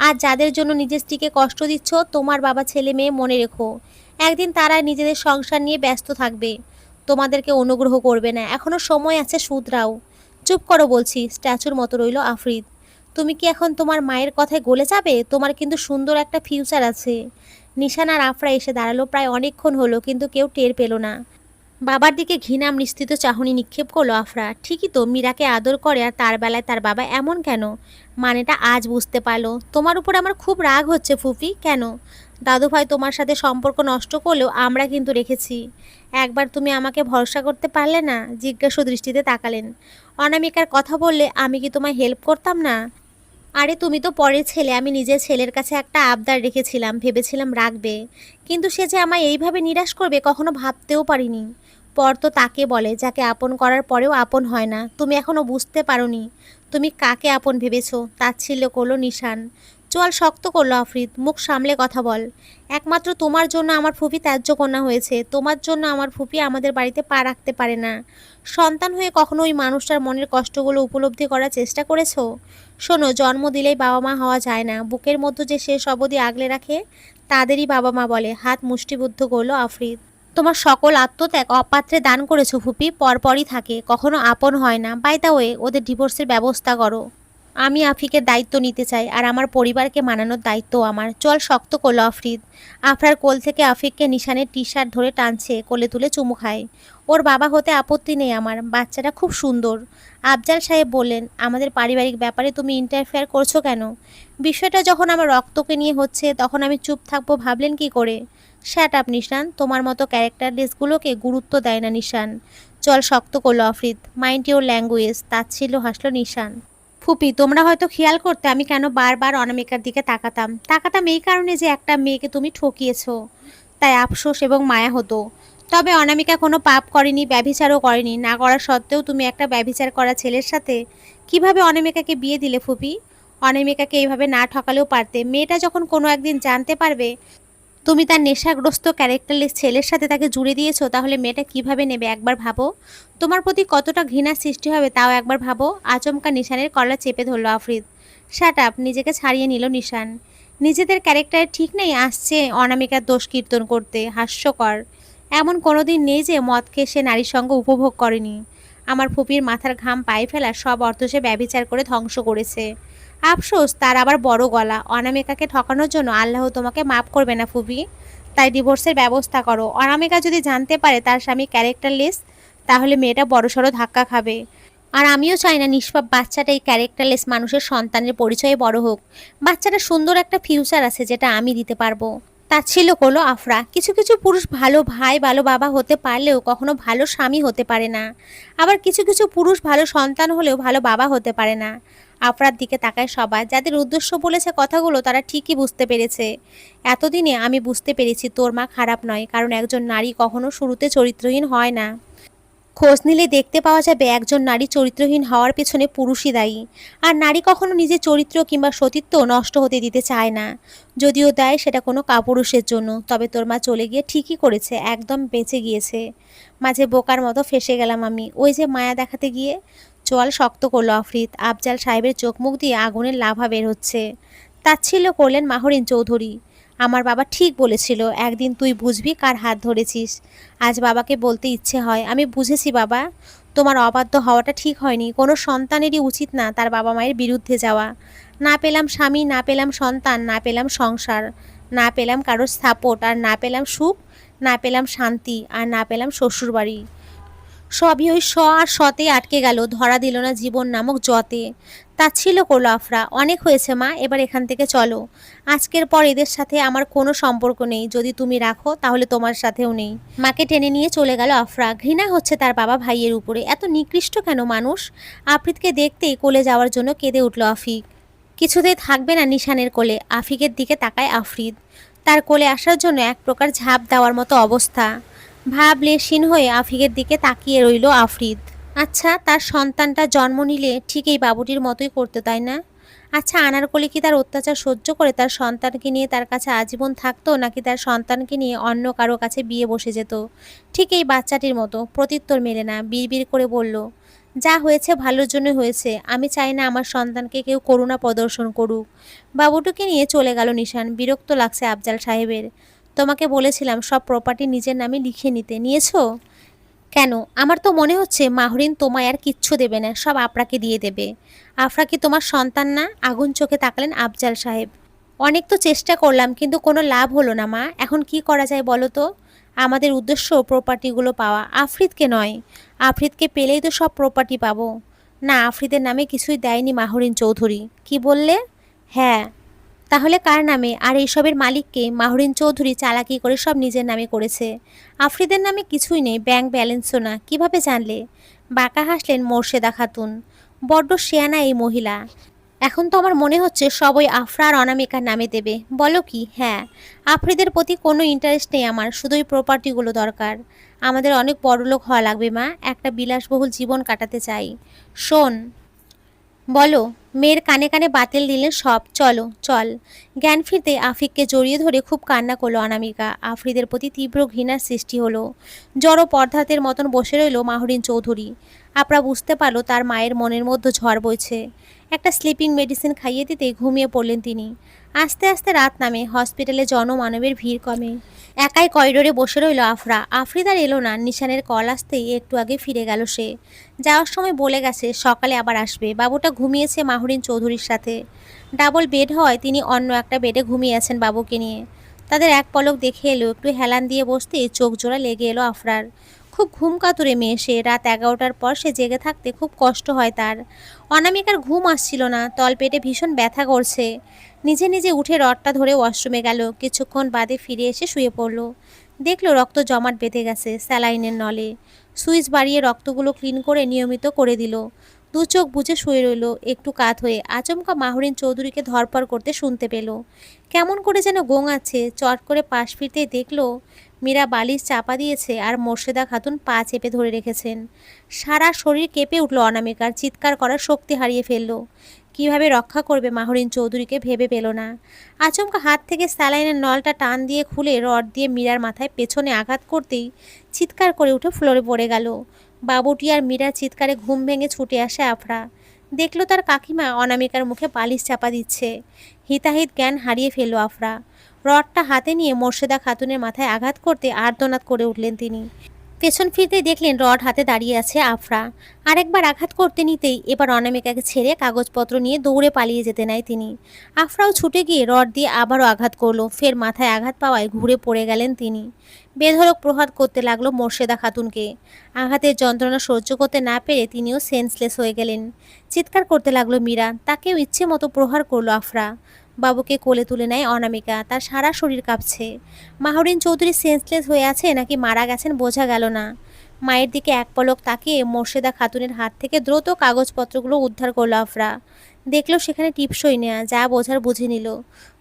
আর যাদের জন্য নিজের স্ত্রীকে কষ্ট দিচ্ছ, তোমার বাবা ছেলে মেয়ে, মনে রেখো একদিন তারা নিজেদের সংসার নিয়ে ব্যস্ত থাকবে, তোমাদেরকে অনুগ্রহ করবে না। এখনো সময় আছে, শুধরাও। চুপ করো বলছি, স্ট্যাচুর মতো রইল আফরিদ। তুমি কি এখন তোমার মায়ের কথায় গলে যাবে? তোমার কিন্তু সুন্দর একটা ফিউচার আছে। নিশান আর আফরা এসে দাঁড়ালো। প্রায় অনেকক্ষণ হলো, কিন্তু কেউ টের পেল না। বাবার দিকে ঘৃণা মিশ্রিত চাহনি নিক্ষেপ করলো আফরা। ঠিকই তো, মীরাকে আদর করে, আর তার বেলায় তার বাবা এমন কেন? মানেটা আজ বুঝতে পারলো। তোমার উপর আমার খুব রাগ হচ্ছে ফুফি। কেন? দাদুভাই তোমার সাথে সম্পর্ক নষ্ট করলেও আমরা কিন্তু রেখেছি। একবার তুমি আমাকে ভরসা করতে পারলে না? জিজ্ঞাসু দৃষ্টিতে তাকালেন। অনামিকার কথা বললে আমি কি তোমায় হেল্প করতাম না? আরে তুমি তো পরের ছেলে। আমি নিজের ছেলের কাছে একটা আবদার রেখেছিলাম, ভেবেছিলাম রাখবে, কিন্তু সে যে আমায় এইভাবে নিরাশ করবে কখনো ভাবতেও পারিনি। পর তো তাকে বলে যাকে আপন করার পরেও আপন হয় না। তুমি এখনো বুঝতে পারোনি তুমি কাকে আপন ভেবেছো। তাচ্ছিল্য করলো নিশান। চোয়াল শক্ত করলো আফরিদ। মুখ সামলে কথা বল। একমাত্র তোমার জন্য আমার ফুপি ত্যায্য কন্যা হয়েছে। তোমার জন্য আমার ফুপি আমাদের বাড়িতে পা রাখতে পারে না। সন্তান হয়ে কখনো ওই মানুষটার মনের কষ্টগুলো উপলব্ধি করার চেষ্টা করেছো? শোনো, জন্ম দিলেই বাবা মা হওয়া যায় না। বুকের মধ্যে যে শেষ অবধি আগলে রাখে তাদেরই বাবা মা বলে। হাত মুষ্টিবদ্ধ করলো আফরিদ। তোমার সকল আত্মত্যাগ অপাত্রে দান করেছো ফুপি, পরপরই থাকে, কখনো আপন হয় না। বাই দ্য ওয়ে, ওদের ডিভোর্সের ব্যবস্থা করো। আমি আফিকের দায়িত্ব নিতে চাই, আর আমার পরিবারকে মানানোর দায়িত্ব আমার। চল শক্ত করলো আফরিদ। আফরার কোল থেকে আফিককে নিশানের টি শার্ট ধরে টানছে, কোলে তুলে চুমু খায়। ওর বাবা হতে আপত্তি নেই আমার, বাচ্চাটা খুব সুন্দর। আফজাল সাহেব বললেন, আমাদের পারিবারিক ব্যাপারে তুমি ইন্টারফেয়ার করছো কেন? বিষয়টা যখন আমার রক্তকে নিয়ে হচ্ছে, তখন আমি চুপ থাকবো ভাবলেন কি করে? শ্যাট আপ নিশান। তোমার মতো ক্যারেক্টারলেসগুলোকে গুরুত্ব দেয় না নিশান। চল শক্ত করলো আফরিদ। Mind your language. তাচ্ছিল্য হাসলো নিশান। ফুপি, তোমরা হয়তো খেয়াল করতে আমি কেন বারবার অনামিকার দিকে তাকাতাম এই কারণে যে একটা মেয়েকে তুমি ঠকিয়েছো, তাই আফসোস এবং মায়া হতো। তবে অনামিকা কোনো পাপ করেনি, ব্যভিচারও করেনি। না করা সত্ত্বেও তুমি একটা ব্যভিচার করা ছেলের সাথে কিভাবে অনামিকাকে বিয়ে দিলে ফুপি? অনামিকাকে এইভাবে না ঠকালেও পারতে। মেয়েটা যখন কোনো একদিন জানতে পারবে তুমি তার নেশাগ্রস্ত ক্যারেক্টারলেস ছেলের সাথে তাকে জুড়ে দিয়েছো, তাহলে মেয়েটা কিভাবে নেবে একবার ভাবো। তোমার প্রতি কতটা ঘৃণার সৃষ্টি হবে তাও একবার ভাবো। আচমকা নিশানের কলা চেপে ধরলো আফরিদ। Shut up. নিজেকে ছাড়িয়ে নিল নিশান। নিজেদের ক্যারেক্টারে ঠিক নেই, আসছে অনামিকার দোষ কীর্তন করতে। হাস্যকর। এমন কোনো দিন নেই যে মদ খেয়ে সে নারীর সঙ্গ উপভোগ করেনি। আমার ফুপির মাথার ঘাম পায়ে ফেলার সব অর্থ সে ব্যভিচার করে ধ্বংস করেছে। আফসোস তার আবার বড় গলা। অনামিকাকে ঠকানোর জন্য আল্লাহ তোমাকে মাফ করবে না ফুপি। তাই ডিভোর্সের ব্যবস্থা করো। অনামিকা যদি জানতে পারে তার স্বামী ক্যারেক্টারলেস, তাহলে মেয়েটা বড়সড় ধাক্কা খাবে। আর আমিও চাই না নিষ্পাপ বাচ্চাটা এই ক্যারেক্টারলেস মানুষের সন্তানের পরিচয়ে বড় হোক। বাচ্চাটা সুন্দর একটা ফিউচার আছে যেটা আমি দিতে পারবো। তাচ্ছিল্য করলো আফরা। কিছু কিছু পুরুষ ভালো ভাই, ভালো বাবা হতে পারলেও কখনো ভালো স্বামী হতে পারে না। আবার কিছু কিছু পুরুষ ভালো সন্তান হলেও ভালো বাবা হতে পারে না। আফরার দিকে তাকায় সবাই। যাদের উদ্দেশ্য বলেছে কথাগুলো তারা ঠিকই বুঝতে পেরেছে। এতদিনে আমি বুঝতে পেরেছি তোর মা খারাপ নয়, কারণ একজন নারী কখনো শুরুতে চরিত্রহীন হয় না। খোঁজ নিলে দেখতে পাওয়া যাবে একজন নারী চরিত্রহীন হওয়ার পেছনে পুরুষই দায়ী। আর নারী কখনো নিজের চরিত্র কিংবা সতীত্ব নষ্ট হতে দিতে চায় না। যদিও দেয় সেটা কোনো কাপুরুষের জন্য। তবে তোর মা চলে গিয়ে ঠিকই করেছে, একদম বেঁচে গিয়েছে। মাঝে বোকার মতো ফেঁসে গেলাম আমি, ওই যে মায়া দেখাতে গিয়ে। চোয়াল শক্ত করলো আফরিদ। আফজাল সাহেবের চোখ মুখ দিয়ে আগুনের লাভা বের হচ্ছে। তাচ্ছিল্য করলেন মাহরিন চৌধুরী। আমার বাবা ঠিক বলেছিল, একদিন তুই বুঝবি কার হাত ধরেছিস। আজ বাবাকে বলতে ইচ্ছে হয়, আমি বুঝেছি বাবা, তোমার অবাধ্য হওয়াটা ঠিক হয়নি। কোনো সন্তানেরই উচিত না তার বাবা মায়ের বিরুদ্ধে যাওয়া। না পেলাম স্বামী, না পেলাম সন্তান, না পেলাম সংসার, না পেলাম কারোর সাপোর্ট, আর না পেলাম সুখ, না পেলাম শান্তি, আর না পেলাম শ্বশুরবাড়ি। সবই ওই আর সতে আটকে গেল, ধরা দিল না জীবন নামক জতে। তাচ্ছিল্য করলো আফরা। অনেক হয়েছে মা, এবার এখান থেকে চলো। আজকের পর এদের সাথে আমার কোনো সম্পর্ক নেই। যদি তুমি রাখো তাহলে তোমার সাথেও নেই। মাকে টেনে নিয়ে চলে গেল আফরা। ঘৃণা হচ্ছে তার বাবা ভাইয়ের উপরে। এত নিকৃষ্ট কেন মানুষ। আফরিদকে দেখতেই কোলে যাওয়ার জন্য কেঁদে উঠল আফিক। কিছুতেই থাকবে না নিশানের কোলে। আফিকের দিকে তাকায় আফরিদ। তার কোলে আসার জন্য এক প্রকার ঝাঁপ দেওয়ার মতো অবস্থা। ভাবলেশীন হয়ে আফিকের দিকে তাকিয়ে রইল আফরিদ। আচ্ছা, তার সন্তানটা জন্ম নিলে ঠিক এই বাবুটির মতোই করতো, তাই না? আচ্ছা, আনারকলি কি তার অত্যাচার সহ্য করে তার সন্তানকে নিয়ে তার কাছে আজীবন থাকতো, নাকি তার সন্তানকে নিয়ে অন্য কারো কাছে বিয়ে বসে যেত? ঠিক এই বাচ্চাটির মতো। প্রত্যুত্তর মেলে না, বিড়বিড় করে বলল, যা হয়েছে ভালোর জন্য হয়েছে। আমি চাই না আমার সন্তানকে কেউ করুণা প্রদর্শন করুক। বাবুটুকে নিয়ে চলে গেল নিশান। বিরক্ত লাগছে আফজাল সাহেবের। তোমাকে বলেছিলাম সব প্রপার্টি নিজের নামে লিখে নিতে, নিয়েছো? কেন? আমার তো মনে হচ্ছে মাহরিন তোমায় আর কিচ্ছু দেবে না, সব আফরাকে দিয়ে দেবে। আফরা কি তোমার সন্তান না? আগুন চোখে তাকালেন আফজাল সাহেব। অনেক তো চেষ্টা করলাম, কিন্তু কোনো লাভ হলো না মা। এখন কি করা যায় বলো তো? আমাদের উদ্দেশ্য প্রপার্টিগুলো পাওয়া, আফরিদকে নয়। আফরিদকে পেলেই তো সব প্রপার্টি পাবো। না, আফরিদের নামে কিছুই দেয়নি মাহরিন চৌধুরী। কি বললে? হ্যাঁ। তাহলে কার নামে? আর এইসবের মালিককে? মাহরিন চৌধুরী চালাকি করে সব নিজের নামে করেছে। আফরিদের নামে কিছুই নেই, ব্যাংক ব্যালেন্সও না। কিভাবে জানলে? বাঁকা হাসলেন মোর্শেদা খাতুন। বড্ড শেয়ানা এই মহিলা। এখন তো আমার মনে হচ্ছে সব ওই আফরা আর অনামিকার নামে দেবে। বলো কি? হ্যাঁ। আফরিদের প্রতি কোনো ইন্টারেস্ট নেই আমার, শুধু ওই প্রপার্টিগুলো দরকার। আমাদের অনেক বড়লোক হওয়া লাগবে মা, একটা বিলাসবহুল জীবন কাটাতে চাই। শোন। বলো। মেয়ের কানে কানে বাতিল দিলেন সব। চলো চল। জ্ঞান ফিরতে আফিককে জড়িয়ে ধরে খুব কান্না করলো অনামিকা। আফরিদের প্রতি তীব্র ঘৃণার সৃষ্টি হলো। জড় পদার্থের মতন বসে রইল মাহরিন চৌধুরী। আপরা বুঝতে পারলো তার মায়ের মনের মধ্যে ঝড় বইছে। একটা স্লিপিং মেডিসিন খাইয়ে দিতে ঘুমিয়ে পড়লেন তিনি। আস্তে আস্তে রাত নামে। হসপিটালে জনমানবের ভিড় কমে। একাই করিডোরে বসে রইল আফরা। আফরিদ আর এলো না। নিশানের কল আসতেই একটু আগে ফিরে গেল সে। যাওয়ার সময় বলে গেছে সকালে আবার আসবে। বাবুটা ঘুমিয়েছে মাহরিন চৌধুরীর সাথে। ডাবল বেড হওয়ায় তিনি অন্য একটা বেডে ঘুমিয়ে আছেন বাবুকে নিয়ে। তাদের এক পলক দেখে এলো, একটু হেলান দিয়ে বসতেই চোখ জোড়া লেগে এলো আফরার। খুব ঘুম কাতুরে মেয়ে সে। রাত 11টার পর সে জেগে থাকতে খুব কষ্ট হয় তার। অনামিকার ঘুম আসছিল না, তলপেটে ভীষণ ব্যথা করছে। নিজে নিজে উঠে রডটা ধরে ওয়াশরুমে গেল। কিছুক্ষণ বাদে ফিরে এসে শুয়ে পড়ল। দেখলো রক্ত জমাট বেঁধে গেছে স্যালাইনের নলে। সুইচ বাড়িয়ে রক্তগুলো ক্লিন করে নিয়মিত করে দিল। দু চোখ বুজে শুয়ে রইল একটু কাত হয়ে। আচমকা মাহরিন চৌধুরীকে ধরপড় করতে শুনতে পেল। কেমন করে যেন গোঙাচ্ছে। চট করে পাশ ফিরতেই দেখল মীরা বালিশ চাপা দিয়েছে আর মোর্শেদা খাতুন পা চেপে ধরে রেখেছেন। সারা শরীর কেঁপে উঠল অনামিকার। চিৎকার করার শক্তি হারিয়ে ফেলল। কিভাবে রক্ষা করবে মাহরিন চৌধুরীকে ভেবে পেল না। আচমকা হাত থেকে স্যালাইনের নলটা টান দিয়ে খুলে রড দিয়ে মীরার মাথায় পেছনে আঘাত করতেই চিৎকার করে উঠে ফ্লোরে পড়ে গেল। বাবুটি আর মীরার চিৎকারে ঘুম ভেঙে ছুটে আসে আফরা। দেখল তার কাকিমা অনামিকার মুখে বালিশ চাপা দিচ্ছে। হিতাহিত জ্ঞান হারিয়ে ফেলল আফরা। রডটা হাতে নিয়ে মোর্শেদা খাতুনের মাথায় আঘাত করতে আর্তনাদ করে উঠলেন তিনি। পেছন ফিরতেই দেখলেন রড হাতে দাঁড়িয়ে আছে আফরা। আরেকবার আঘাত করতে নিতেই এবার অনামিকাকে ছেড়ে কাগজপত্র নিয়ে দৌড়ে পালিয়ে যেতে নেয় তিনি। আফরাও ছুটে গিয়ে রড দিয়ে আবারও আঘাত করলো। ফের মাথায় আঘাত পাওয়ায় ঘুরে পড়ে গেলেন তিনি। বেধড়ক প্রহার করতে লাগলো মোর্শেদা খাতুনকে। আঘাতের যন্ত্রণা সহ্য করতে না পেরে তিনিও সেন্সলেস হয়ে গেলেন। চিৎকার করতে লাগলো মীরা। তাকেও ইচ্ছে মতো প্রহার করলো আফরা। বাবুকে কোলে তুলে নেয় অনামিকা। তার সারা শরীর কাঁপছে। মাহরিন চৌধুরী সেন্সলেস হয়ে আছে নাকি মারা গেছেন বোঝা গেল না। মায়ের দিকে এক পলক তাকিয়ে মোর্শেদা খাতুনের হাত থেকে দ্রুত কাগজপত্রগুলো উদ্ধার করল আফরা। দেখলো সেখানে টিপসই নেয়া, যা বোঝার বুঝে নিল।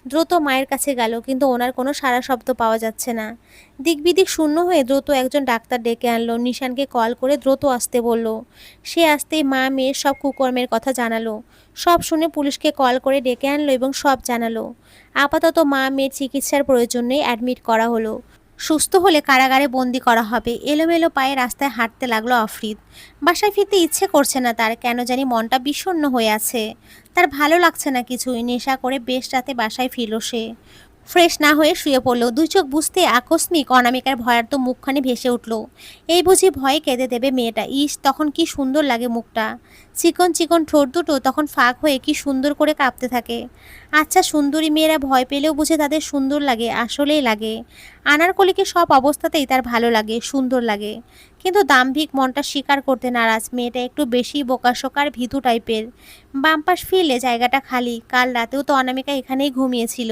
দ্রুত মায়ের কাছে গেল, কিন্তু ওনার কোনো সাড়া শব্দ পাওয়া যাচ্ছে না। দিকবিদিক শূন্য হয়ে দ্রুত একজন ডাক্তার ডেকে আনলো, নিশানকে কল করে দ্রুত আসতে বলল। সে আসতেই মা মেয়ের সব কুকর্মের কথা জানালো। সব শুনে পুলিশকে কল করে ডেকে আনলো এবং সব জানালো। আপাতত মা মেয়ের চিকিৎসার প্রয়োজন নেই, অ্যাডমিট করা হলো। সুস্থ হলে কারাগারে বন্দি করা হবে। এলোমেলো পায়ে রাস্তায় হাঁটতে লাগলো আফরিদ। বাসায় ফিরতে ইচ্ছে করছে না তার, কেন জানি মনটা বিষণ্ণ হয়ে আছে। তার ভালো লাগছে না কিছুই। নেশা করে বেশ রাতে বাসায় ফিরল সে। ফ্রেশ না হয়ে শুয়ে পড়ল। দুই চোখ বুঝতে আকস্মিক অনামিকার ভয়ার্ত মুখখানি ভেসে উঠল। এই বুঝি ভয়ে কেঁদে দেবে মেয়েটা। ইস, তখন কি সুন্দর লাগে মুখটা। চিকন চিকন ঠোঁট দুটো তখন ফাঁক হয়ে কি সুন্দর করে কাঁপতে থাকে। আচ্ছা, সুন্দরী মেয়েরা ভয় পেলেও বুঝে তাদের সুন্দর লাগে? আসলেই লাগে। আনারকলিকে সব অবস্থাতেই তার ভালো লাগে, সুন্দর লাগে। কিন্তু দাম্ভিক মনটা স্বীকার করতে নারাজ। মেয়েটা একটু বেশি বোকাশোকার, ভীতু টাইপের। বাম পাশ ফিরলে জায়গাটা খালি। কাল রাতেও তো অনামিকা এখানেই ঘুমিয়েছিল।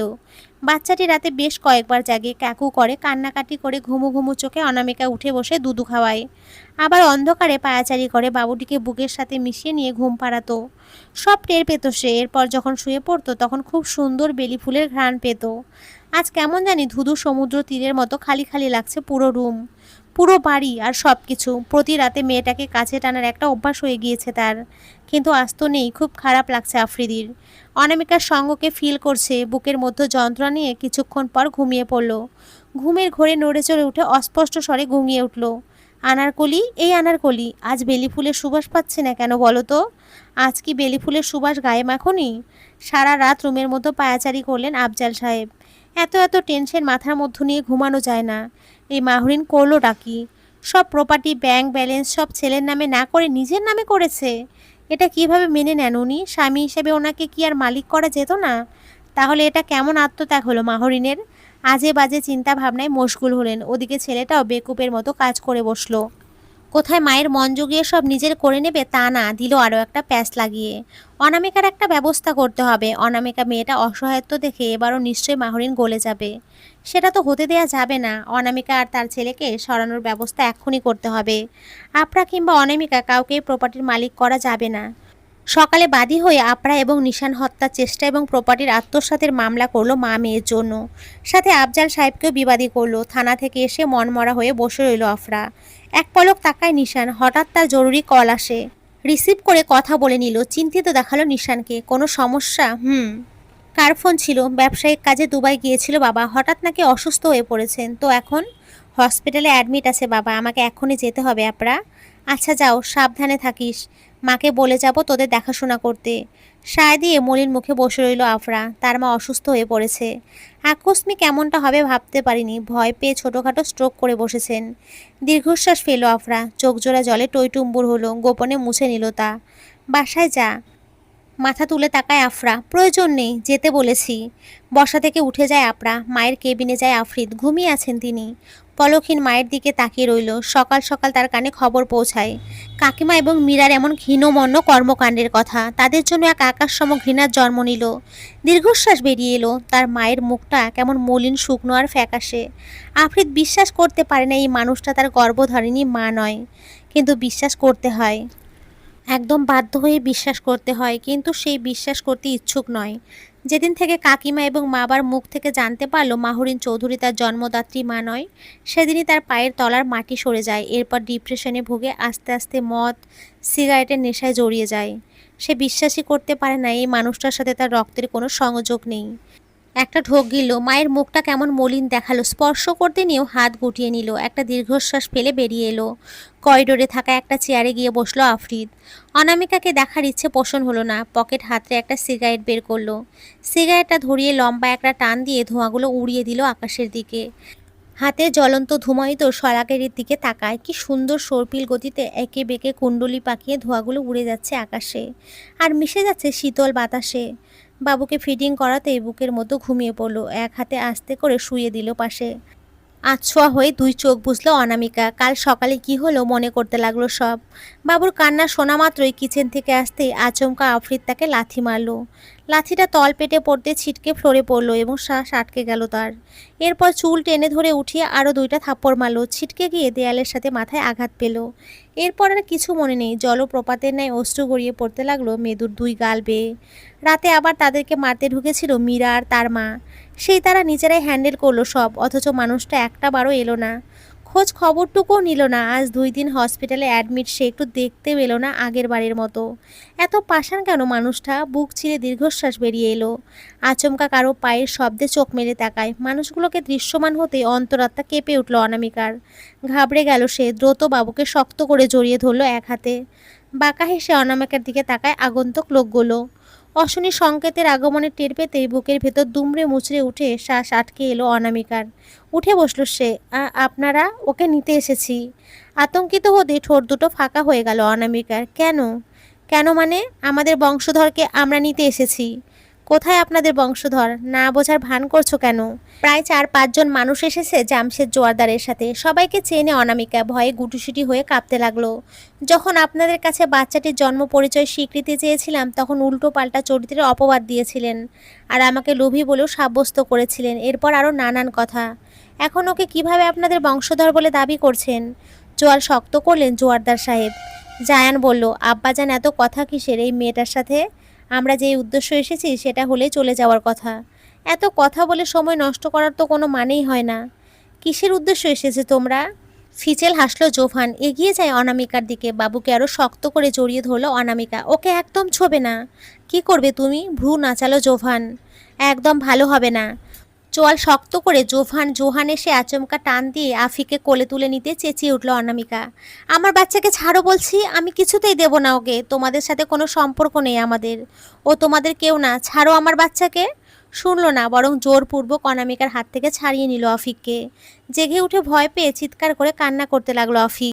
বাচ্চাটি রাতে বেশ কয়েকবার জাগে, ক্যাকু করে, কান্নাকাটি করে। ঘুমু ঘুমু চোখে অনামিকা উঠে বসে দুধু খাওয়ায়। আবার অন্ধকারে পায়াচারি করে বাবুটিকে বুকের সাথে মিশিয়ে নিয়ে ঘুম পাড়াতো। সব টের পেত সে। এরপর যখন শুয়ে পড়তো তখন খুব সুন্দর বেলি ফুলের ঘ্রাণ পেত। আজ কেমন জানি ধুধু সমুদ্র তীরের মতো খালি খালি লাগছে পুরো রুম, পুরো বাড়ি আর সব কিছু। প্রতি রাতে মেয়েটাকে কাছে টানার একটা অভ্যাস হয়ে গিয়েছে তার। কিন্তু আজ তো নেই। খুব খারাপ লাগছে আফ্রিদির। অনামিকার সঙ্গকে ফিল করছে। বুকের মধ্যে যন্ত্রণা নিয়ে কিছুক্ষণ পর ঘুমিয়ে পড়ল। ঘুমের ঘোরে নড়ে চড়ে উঠে অস্পষ্ট স্বরে ঘুমিয়ে উঠল। আনারকলি, এই আনারকলি, আজ বেলি ফুলের সুবাস পাচ্ছে না কেন বলো তো? আজ কি বেলি ফুলের সুবাস গায়ে মাখনি? সারা রাত রুমের মধ্যে পায়াচারি করলেন আফজাল সাহেব। এত এত টেনশন মাথার মধ্য নিয়ে ঘুমানো যায় না। এই মাহরিন করলো ডাকি। সব প্রপার্টি, ব্যাংক ব্যালেন্স সব ছেলের নামে না করে নিজের নামে করেছে। এটা কিভাবে মেনে নেন উনি? স্বামী হিসেবে ওনাকে কি আর মালিক করা যেত না? তাহলে এটা কেমন আত্মত্যাগ হলো মাহরিনের? আজে বাজে চিন্তা ভাবনায় মশগুল হলেন। ওদিকে ছেলেটাও বেকুপের মতো কাজ করে বসলো। কোথায় মায়ের মন জুগিয়ে সব নিজের করে নেবে তা না, দিল আরও একটা প্যাঁচ লাগিয়ে। অনামিকার একটা ব্যবস্থা করতে হবে। অনামিকা মেয়েটা অসহায়ত্ব দেখে এবারও নিশ্চয়ই মাহরিন গলে যাবে। সেটা তো হতে দেয়া যাবে না। অনামিকা আর তার ছেলেকে সরানোর ব্যবস্থা এক্ষুনি করতে হবে। আপরা কিংবা অনামিকা কাউকেই প্রপার্টির মালিক করা যাবে না। সকালে বাদী হয়ে আপরা এবং নিশান হত্যার চেষ্টা এবং প্রপার্টির আত্মসাতের মামলা করলো মা মেয়ের জন্য। সাথে আফজাল সাহেবকেও বিবাদী করলো। থানা থেকে এসে মনমরা হয়ে বসে রইল আফরা। এক পলক তাকায় নিশান। হঠাৎ তার জরুরি কল আসে। রিসিভ করে কথা বলে নিল। চিন্তিত দেখালো নিশানকে। কোনো সমস্যা? কার ফোন ছিল? ব্যবসায়িক কাজে দুবাই গিয়েছিল বাবা, হঠাৎ নাকি অসুস্থ হয়ে পড়েছেন। তো এখন হসপিটালে অ্যাডমিট আছে বাবা, আমাকে এখনই যেতে হবে আপরা। আচ্ছা যাও, সাবধানে থাকিস। মাকে বলে যাব তোদের দেখাশোনা করতে। সায় দিয়ে মলিন মুখে বসে রইল আফরা। তার মা অসুস্থ হয়ে পড়েছে। আকস্মিক এমনটা হবে ভাবতে পারিনি। ভয় পেয়ে ছোটোখাটো স্ট্রোক করে বসেছেন। দীর্ঘশ্বাস ফেল আফরা। চোখ জোড়া জলে টইটুম্বুর হলো। গোপনে মুছে নিল তা। বাসায় যা। মাথা তুলে তাকায় আফরা। প্রয়োজন নেই, যেতে বলেছি। বসা থেকে উঠে যায় আপরা। মায়ের কেবিনে যায় আফরিদ। ঘুমিয়ে আছেন তিনি। পলকহীন মায়ের দিকে তাকিয়ে রইল। সকাল সকাল তার কানে খবর পৌঁছায় কাকিমা এবং মীরার এমন ঘৃণমন্য কর্মকাণ্ডের কথা। তাদের জন্য এক আকাশসম ঘৃণার জন্ম নিল। দীর্ঘশ্বাস বেরিয়ে এলো। তার মায়ের মুখটা কেমন মলিন, শুকনো আর ফ্যাকাশে। আফরিদ বিশ্বাস করতে পারে না এই মানুষটা তার গর্ভধারিণী মা নয়। কিন্তু বিশ্বাস করতে হয়। একদম বাধ্য হয়ে বিশ্বাস করতে হয়। কিন্তু সেই বিশ্বাস করতে ইচ্ছুক নয়। যেদিন থেকে কাকিমা এবং বাবার মুখ থেকে জানতে পারল মাহরিন চৌধুরী তার জন্মদাত্রী মা নয়, সেদিনই তার পায়ের তলার মাটি সরে যায়। এরপর ডিপ্রেশনে ভুগে আস্তে আস্তে মদ, সিগারেটের নেশায় জড়িয়ে যায়। সে বিশ্বাসই করতে পারে না এই মানুষটার সাথে তার রক্তের কোনো সংযোগ নেই। একটা ঢোক গিলল। মায়ের মুখটা কেমন মলিন দেখালো। স্পর্শ করতে নিয়েও হাত গুটিয়ে নিল। একটা দীর্ঘশ্বাস ফেলে বেরিয়ে এলো। করিডোরে থাকা একটা চেয়ারে গিয়ে বসলো আফরিদ। অনামিকাকে দেখার ইচ্ছে পোষণ হলো না। পকেট হাতড়ে একটা সিগারেট বের করলো। সিগারেটটা ধরিয়ে লম্বা একটা টান দিয়ে ধোঁয়াগুলো উড়িয়ে দিল আকাশের দিকে। হাতে জ্বলন্ত ধূমায়িত শলাকের দিকে তাকায়। কি সুন্দর সর্পিল গতিতে একে বেঁকে কুণ্ডলি পাকিয়ে ধোঁয়াগুলো উড়ে যাচ্ছে আকাশে আর মিশে যাচ্ছে শীতল বাতাসে। বাবুকে ফিডিং করাতেই বুকের মতো ঘুমিয়ে পড়ল। এক হাতে আস্তে করে শুয়ে দিল পাশে। আছোয়া হয়ে দুই চোখ বুঝলো অনামিকা। কাল সকালে কি হলো মনে করতে লাগলো সব। বাবুর কান্না শোনা মাত্রই কিচেন থেকে আসতেই আচমকা আফরিদ তাকে লাথি মারল। লাথিটা তল পেটে পড়তে ছিটকে ফ্লোরে পড়লো এবং শ্বাস আটকে গেল তার। এরপর চুল টেনে ধরে উঠিয়ে আরও দুইটা থাপ্পড় মারল। ছিটকে গিয়ে দেয়ালের সাথে মাথায় আঘাত পেল। এরপর আর কিছু মনে নেই, জলপ্রপাতের ন্যায় অশ্রু গড়িয়ে পড়তে লাগলো মেদুর দুই গাল বেয়ে। রাতে আবার তাদেরকে মারতে ঢুকেছিল মীরা আর তার মা। সেই তারা নিজেরাই হ্যান্ডেল করলো সব, অথচ মানুষটা একটা বারও এলো না, খোঁজ খবরটুকুও নিল না। আজ 2 দিন হসপিটালে অ্যাডমিট, সে একটু দেখতেও এলো না আগের বারের মতো। এত পাষাণ কেন মানুষটা? বুক চিরে দীর্ঘশ্বাস বেরিয়ে এলো। আচমকা কারো পায়ের শব্দে চোখ মেলে তাকায়। মানুষগুলোকে দৃশ্যমান হতে অন্তরাত্মা কেঁপে উঠল অনামিকার। ঘাবড়ে গেল সে, দ্রুত বাবুকে শক্ত করে জড়িয়ে ধরল এক হাতে। বাঁকা হেসে অনামিকার দিকে তাকায় আগন্তুক লোকগুলো। অশনি সংকেতের আগমনে টের পেতেই বুকের ভেতর দুমড়ে মুচড়ে উঠে শ্বাস আটকে এলো অনামিকার। উঠে বসল সে। আপনারা? ওকে নিতে এসেছি। আতঙ্কিত হতে ঠোঁট দুটো ফাঁকা হয়ে গেল অনামিকার। কেন? কেন মানে? আমাদের বংশধরকে আমরা নিতে এসেছি। কোথায় আপনাদের বংশধর? না বোঝার ভান করছো কেন? প্রায় 4-5 জন মানুষ এসেছে জামশেদ জোয়ারদারের সাথে। সবাইকে চেনে অনামিকা। ভয়ে গুটিসুটি হয়ে কাঁপতে লাগলো। যখন আপনাদের কাছে বাচ্চাটির জন্ম পরিচয় স্বীকৃতি চেয়েছিলাম, তখন উল্টো পাল্টা চরিত্রের অপবাদ দিয়েছিলেন আর আমাকে লোভী বলেও সাব্যস্ত করেছিলেন। এরপর আরও নানান কথা। এখন ওকে কিভাবে আপনাদের বংশধর বলে দাবি করছেন? জোয়ার শক্ত করলেন জোয়ারদার সাহেব। জায়ান বলল, আব্বাজান এত কথা কিসের? এই মেয়েটার সাথে আমরা যেই উদ্দেশ্য এসেছি সেটা হলেই চলে যাওয়ার কথা। এত কথা বলে সময় নষ্ট করার তো কোনো মানেই হয় না। কিসের উদ্দেশ্য এসেছে তোমরা? ফিচেল হাসলো জোভান। এগিয়ে যায় অনামিকার দিকে। বাবুকে আরও শক্ত করে জড়িয়ে ধরলো অনামিকা। ওকে একদম ছোবে না। কি করবে তুমি? ভ্রু নাচালো জোভান। একদম ভালো হবে না। চোয়াল শক্ত করে জোহান এসে আচমকা টান দিয়ে আফিকে কোলে তুলে নিতে চেঁচিয়ে উঠল অনামিকা। আমার বাচ্চাকে ছাড়ো বলছি। আমি কিছুতেই দেব না ওকে। তোমাদের সাথে কোনো সম্পর্ক নেই আমাদের। ও তোমাদের কেউ না। ছাড়ো আমার বাচ্চাকে। শুনল না, বরং জোরপূর্বক অনামিকার হাত থেকে ছাড়িয়ে নিল আফিককে। জেগে উঠে ভয় পেয়ে চিৎকার করে কান্না করতে লাগলো আফিক।